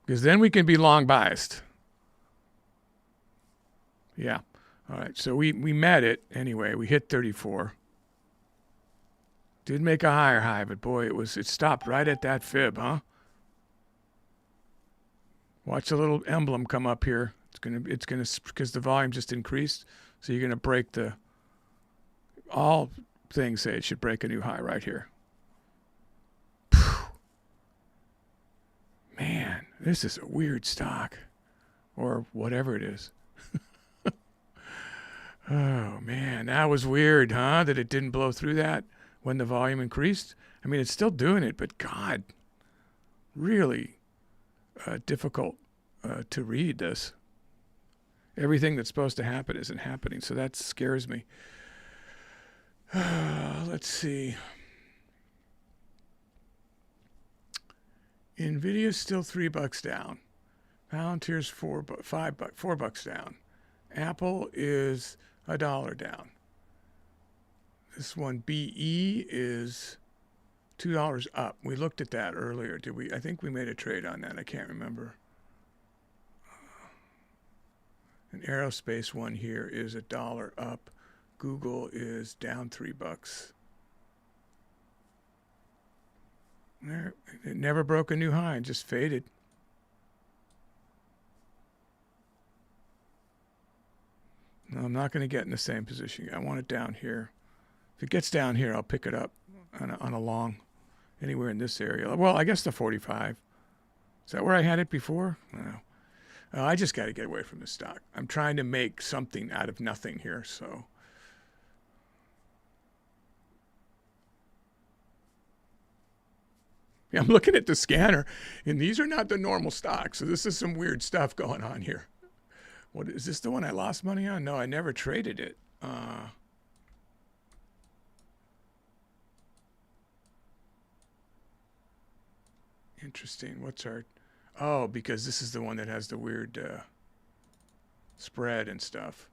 Because then we can be long biased. Yeah. All right. So we met it anyway. We hit 34. Did make a higher high, but boy, it stopped right at that fib, huh? Watch the little emblem come up here. It's gonna because the volume just increased. So you're gonna break all things say it should break a new high right here. Man, this is a weird stock, or whatever it is. Oh man, that was weird, huh? That it didn't blow through that when the volume increased. I mean, it's still doing it, but God, really difficult to read this. Everything that's supposed to happen isn't happening, so that scares me. Let's see. Nvidia's still $3 down. Palantir's $4 down. Apple is $1 down. This one, BE, is $2 up. We looked at that earlier, did we? I think we made a trade on that. I can't remember. An aerospace one here is $1 up. Google is down $3. There, it never broke a new high and just faded. No, I'm not going to get in the same position. I want it down here. If it gets down here, I'll pick it up on a long, anywhere in this area. Well, I guess the 45. Is that where I had it before? No. I just got to get away from the stock. I'm trying to make something out of nothing here, so. Yeah, I'm looking at the scanner, and these are not the normal stocks, so this is some weird stuff going on here. What is this, the one I lost money on? No, I never traded it. Interesting. What's our... Oh, because this is the one that has the weird spread and stuff.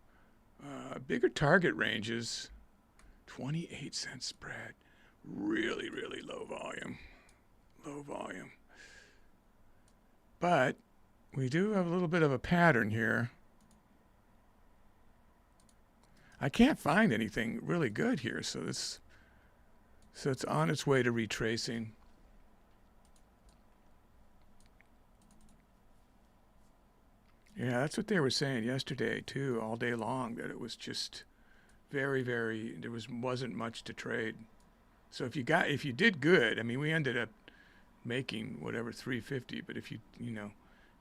Bigger target ranges. 28 cent spread. Really, really low volume. Low volume. But we do have a little bit of a pattern here. I can't find anything really good here, so it's on its way to retracing. Yeah, that's what they were saying yesterday too, all day long, that it was just very, very, there wasn't much to trade. So if you did good, I mean, we ended up making whatever 350, but if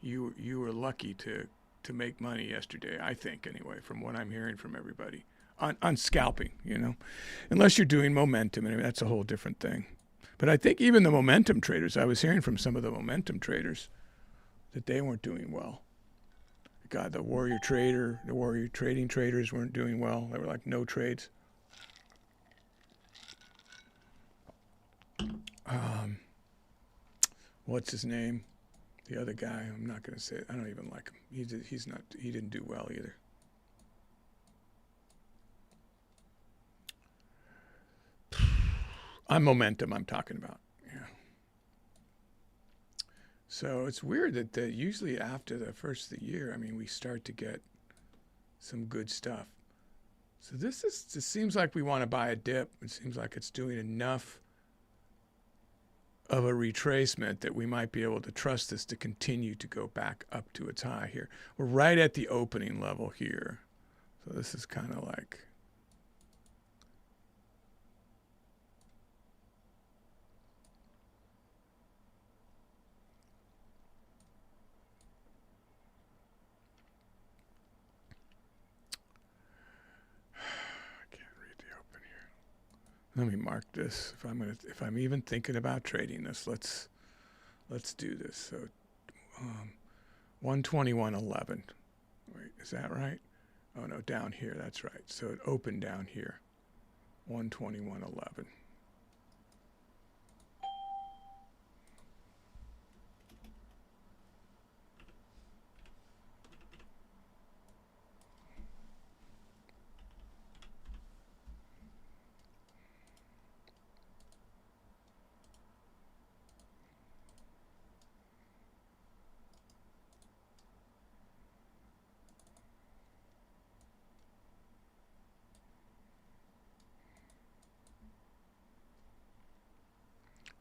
you were lucky to make money yesterday, I think anyway, from what I'm hearing from everybody on scalping, unless you're doing momentum, and that's a whole different thing. But I think even the momentum traders, I was hearing from some of the momentum traders, that they weren't doing well. God, the warrior trading traders weren't doing well. They were like no trades. What's his name? The other guy. I'm not going to say it. I don't even like him. He's not. He didn't do well either. On momentum, I'm talking about. Yeah. So it's weird that usually after the first of the year, I mean, we start to get some good stuff. So this seems like we want to buy a dip. It seems like it's doing enough of a retracement that we might be able to trust this to continue to go back up to its high here. We're right at the opening level here. So this is kind of like... Let me mark this. If I'm even thinking about trading this, let's do this. So, 121.11. Wait, is that right? Oh no, down here. That's right. So it opened down here. 121.11.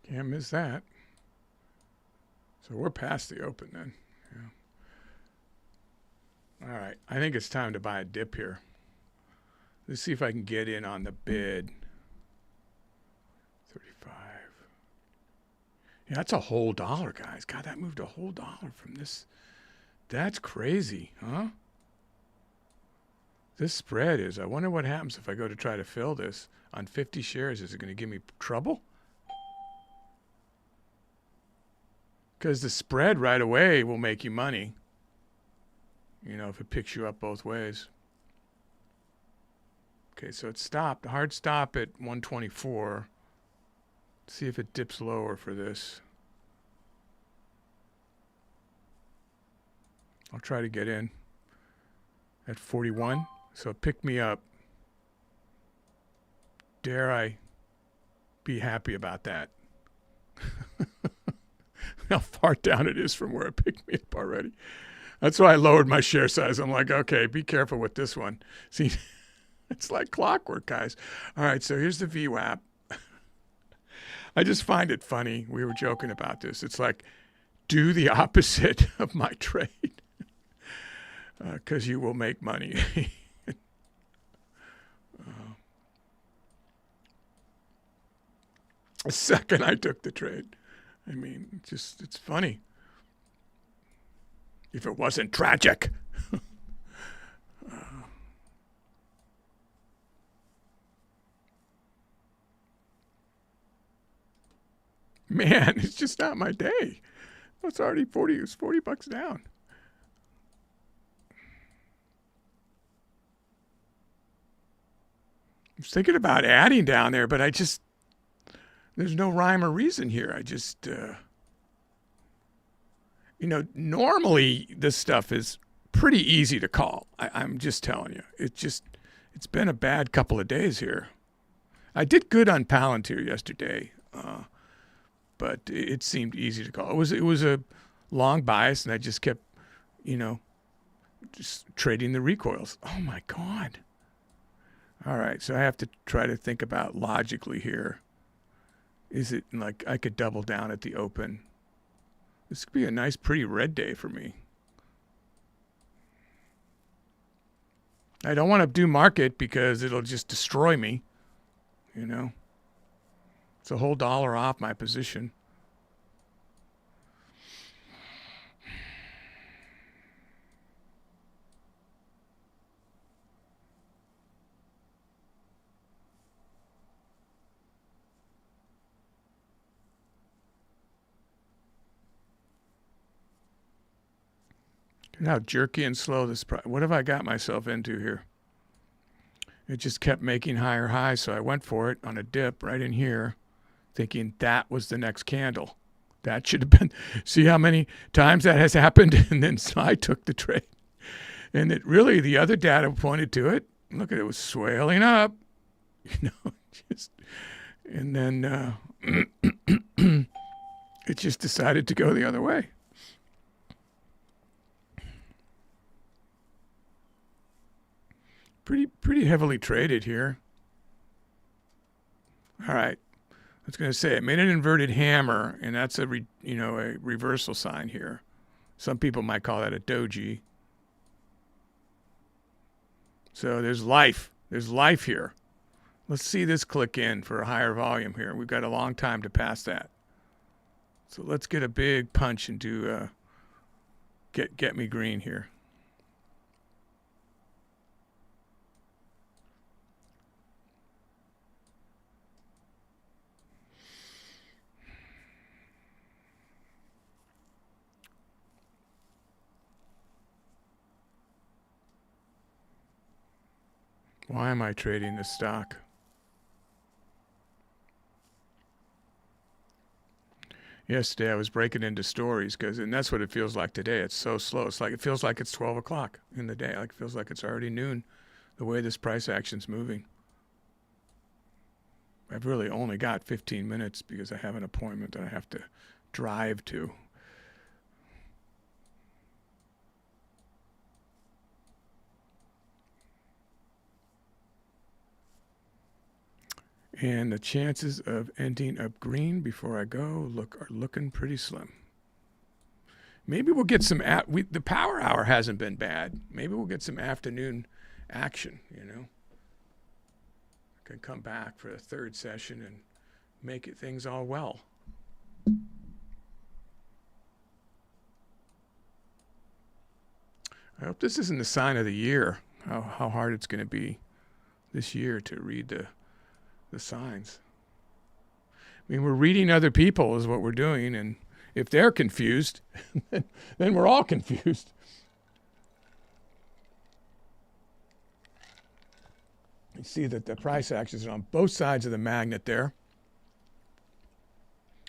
Can't miss that. So we're past the open then. Yeah. All right. I think it's time to buy a dip here. Let's see if I can get in on the bid. 35. Yeah, that's a whole dollar, guys. God, that moved a whole dollar from this. That's crazy, huh? This spread is. I wonder what happens if I go to try to fill this on 50 shares. Is it going to give me trouble? Because the spread right away will make you money. You know, if it picks you up both ways. Okay, so it stopped. Hard stop at 124. Let's see if it dips lower for this. I'll try to get in at 41. So pick me up. Dare I be happy about that? How far down it is from where it picked me up already. That's why I lowered my share size. I'm like, okay, be careful with this one. See, it's like clockwork, guys. All right, so here's the VWAP. I just find it funny. We were joking about this. It's like, do the opposite of my trade because you will make money. The second I took the trade. I mean, it's funny. If it wasn't tragic. Man, it's just not my day. It's already 40. It's $40 down. I was thinking about adding down there, but there's no rhyme or reason here. I just, normally this stuff is pretty easy to call. I'm just telling you. It's been a bad couple of days here. I did good on Palantir yesterday, but it seemed easy to call. It was a long bias, and I just kept, just trading the recoils. Oh my God. All right, so I have to try to think about logically here. Is it like I could double down at the open? This could be a nice, pretty red day for me. I don't want to do market because it'll just destroy me. It's a whole dollar off my position. How jerky and slow this. What have I got myself into here? It just kept making higher highs, so I went for it on a dip right in here, thinking that was the next candle. That should have been. See how many times that has happened, and then so I took the trade, and it really the other data pointed to it. Look at it, was swaling up, just, and then it just decided to go the other way. Pretty heavily traded here. All right, I was going to say it made an inverted hammer, and that's a reversal sign here. Some people might call that a doji. So there's life. There's life here. Let's see this click in for a higher volume here. We've got a long time to pass that. So let's get a big punch and do get me green here. Why am I trading this stock? Yesterday I was breaking into stories and that's what it feels like today. It's so slow. It feels like it's 12 o'clock in the day. Like it feels like it's already noon, the way this price action's moving. I've really only got 15 minutes because I have an appointment that I have to drive to. And the chances of ending up green before I go are looking pretty slim. Maybe we'll get some. The power hour hasn't been bad. Maybe we'll get some afternoon action. I can come back for a third session and make things all well. I hope this isn't the sign of the year. How hard it's going to be this year to read the signs. I mean, we're reading other people is what we're doing, and if they're confused, then we're all confused. You see that the price actions are on both sides of the magnet there.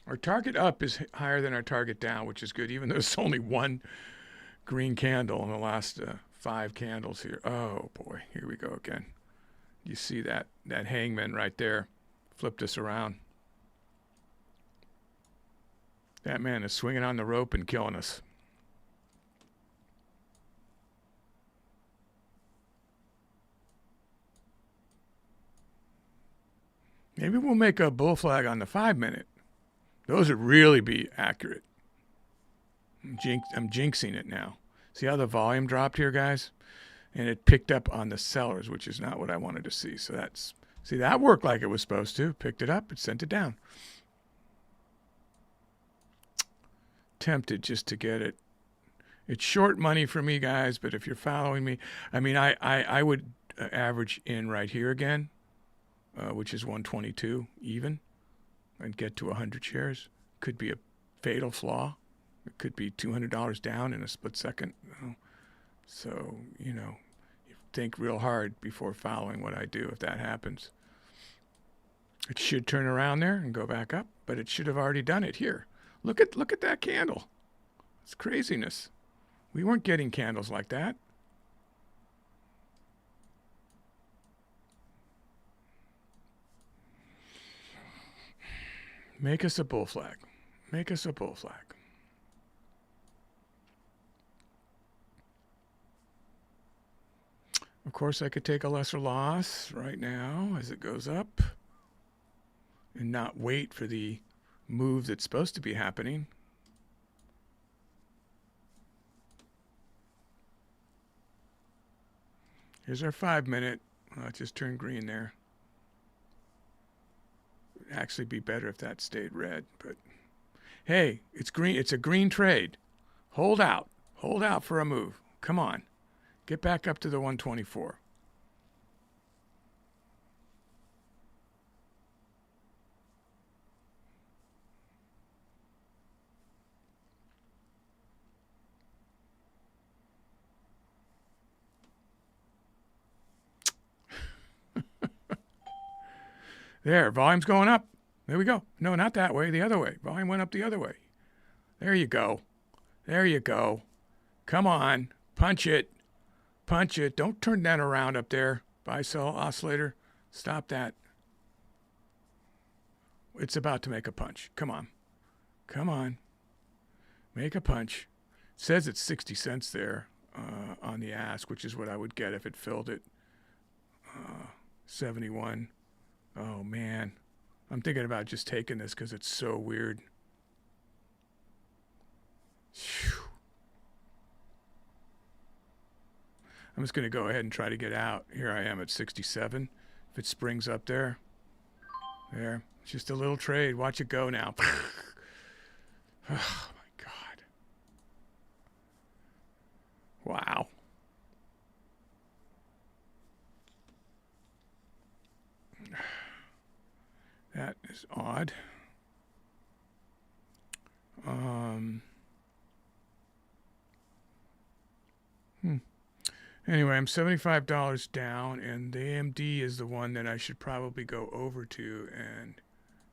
Our target up is higher than our target down, which is good, even though it's only one green candle in the last 5 candles here. Oh boy, here we go again. You see that hangman right there flipped us around. That man is swinging on the rope and killing us. Maybe we'll make a bull flag on the 5-minute. Those would really be accurate. I'm jinxing it now. See how the volume dropped here, guys? And it picked up on the sellers, which is not what I wanted to see. So that worked like it was supposed to. Picked it up, it sent it down. Tempted just to get it. It's short money for me, guys, but if you're following me, I mean, I would average in right here again, which is 122 even, and get to 100 shares. Could be a fatal flaw. It could be $200 down in a split second. So, you think real hard before following what I do if that happens. It should turn around there and go back up, but it should have already done it here. Look at that candle. It's craziness. We weren't getting candles like that. Make us a bull flag. Make us a bull flag. Of course, I could take a lesser loss right now as it goes up and not wait for the move that's supposed to be happening. Here's our 5-minute. It just turned green there. It would actually be better if that stayed red, but hey, it's green. It's a green trade. Hold out. Hold out for a move. Come on. Get back up to the 124. There, volume's going up. There we go. No, not that way, the other way. Volume went up the other way. There you go. There you go. Come on. Punch it. Punch it. Don't turn that around up there. Buy, sell, oscillator. Stop that. It's about to make a punch. Come on. Come on. Make a punch. It says it's 60 cents there on the ask, which is what I would get if it filled it. 71. Oh, man. I'm thinking about just taking this because it's so weird. Whew. I'm just going to go ahead and try to get out. Here I am at 67. If it springs up there. There. It's just a little trade. Watch it go now. Oh, my God. Wow. That is odd. Anyway, I'm $75 down, and the AMD is the one that I should probably go over to and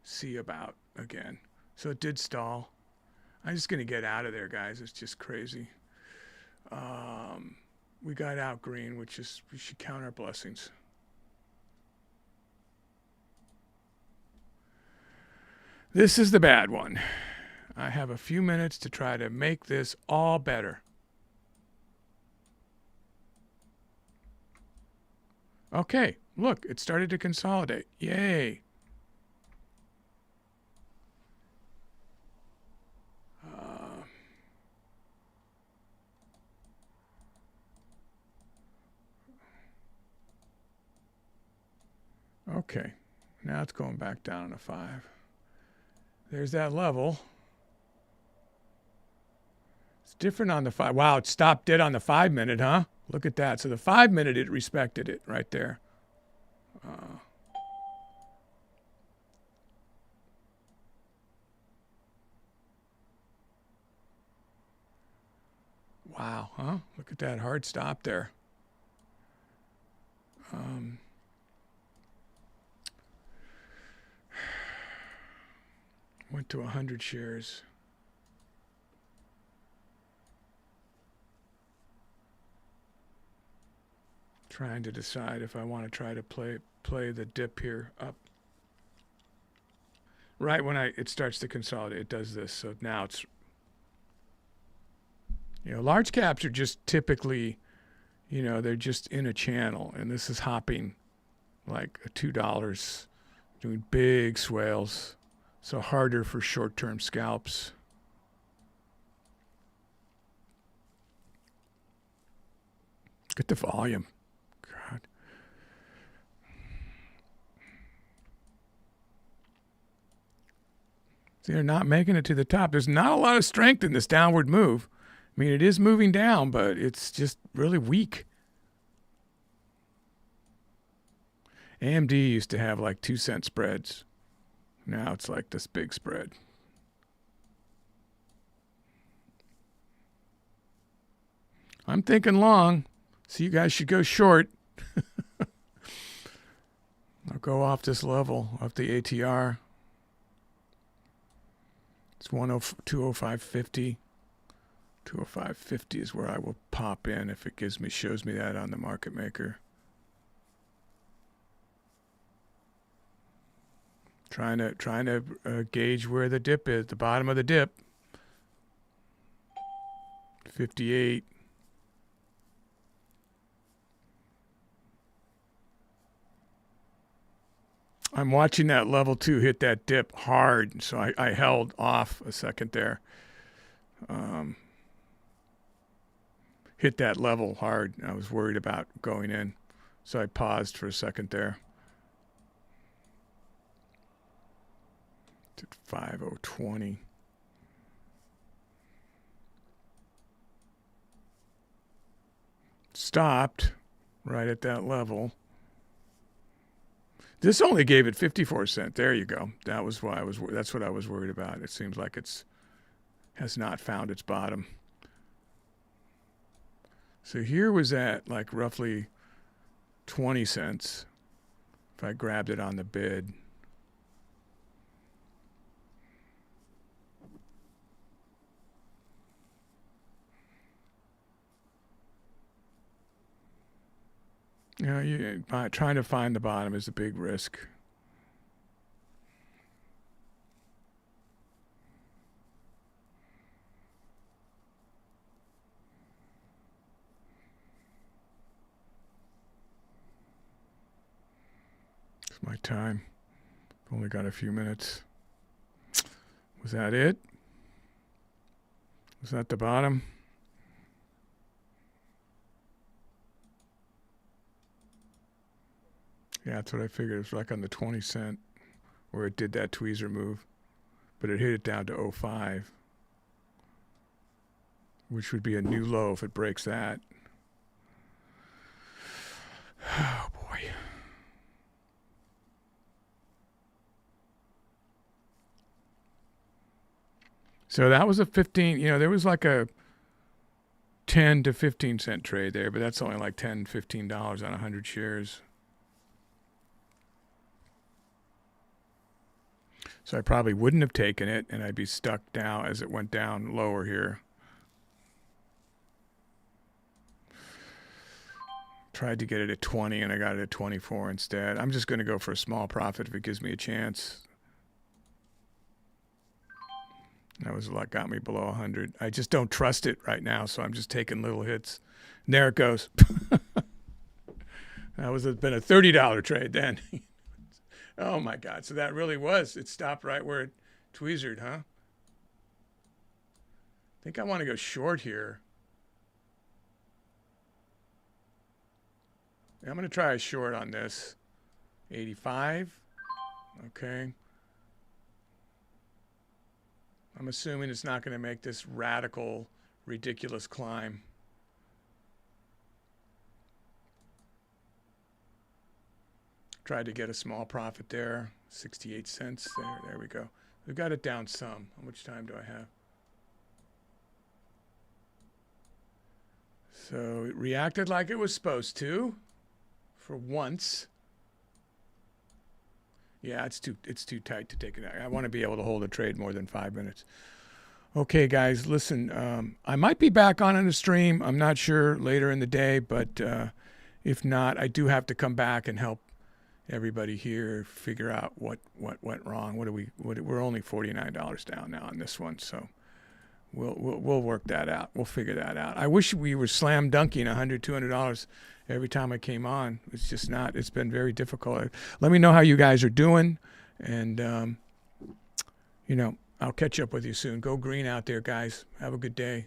see about again. So it did stall. I'm just going to get out of there, guys. It's just crazy. We got out green, which is, we should count our blessings. This is the bad one. I have a few minutes to try to make this all better. Okay, look, it started to consolidate. Yay. Okay, now it's going back down to 5. There's that level. It's different on the 5. Wow, it stopped dead on the 5 minute, huh? Look at that. So the 5 minute, it respected it right there. Wow, huh? Look at that hard stop there. Went to 100 shares. Trying to decide if I want to try to play the dip here up. Right when it starts to consolidate, it does this. So now it's, large caps are just typically, they're just in a channel, and this is hopping like $2, doing big swales. So harder for short-term scalps. Look at the volume. God. See, they're not making it to the top. There's not a lot of strength in this downward move. I mean, it is moving down, but it's just really weak. AMD used to have like 2-cent spreads. Now it's like this big spread. I'm thinking long, so you guys should go short. I'll go off this level, off the ATR. It's 205.50. 205.50 is where I will pop in if it shows me that on the market maker. Trying to gauge where the dip is, the bottom of the dip. 58. I'm watching that level 2 hit that dip hard, so I held off a second there. Hit that level hard. I was worried about going in, so I paused for a second there. 5020. Stopped right at that level. This only gave it 54 cents. There you go. That was why that's what I was worried about. It seems like has not found its bottom. So here was at like roughly 20 cents if I grabbed it on the bid. Trying to find the bottom is a big risk. It's my time. I've only got a few minutes. Was that it? Was that the bottom? Yeah, that's what I figured. It was like on the 20 cent where it did that tweezer move. But it hit it down to 0.5, which would be a new low if it breaks that. Oh, boy. So that was a 15, there was like a 10 to 15 cent trade there, but that's only like $10, $15 on 100 shares. So I probably wouldn't have taken it, and I'd be stuck now as it went down lower here. Tried to get it at 20, and I got it at 24 instead. I'm just going to go for a small profit if it gives me a chance. That was what got me below 100. I just don't trust it right now, so I'm just taking little hits. And there it goes. That was been a $30 trade then. Oh, my God. So that really was. It stopped right where it tweezered, huh? I think I want to go short here. I'm going to try a short on this. 85. Okay. I'm assuming it's not going to make this radical, ridiculous climb. Tried to get a small profit there, 68 cents. There we go. We've got it down some. How much time do I have? So it reacted like it was supposed to, for once. Yeah, it's too tight to take it out. I want to be able to hold a trade more than 5 minutes. Okay, guys, listen. I might be back on a stream. I'm not sure later in the day, but if not, I do have to come back and help everybody here figure out what went wrong. We're only $49 down now on this one, so we'll work that out. We'll figure that out. I wish we were slam dunking $100, $200 every time I came on. It's just not. It's been very difficult. Let me know how you guys are doing, and I'll catch up with you soon. Go green out there, guys. Have a good day.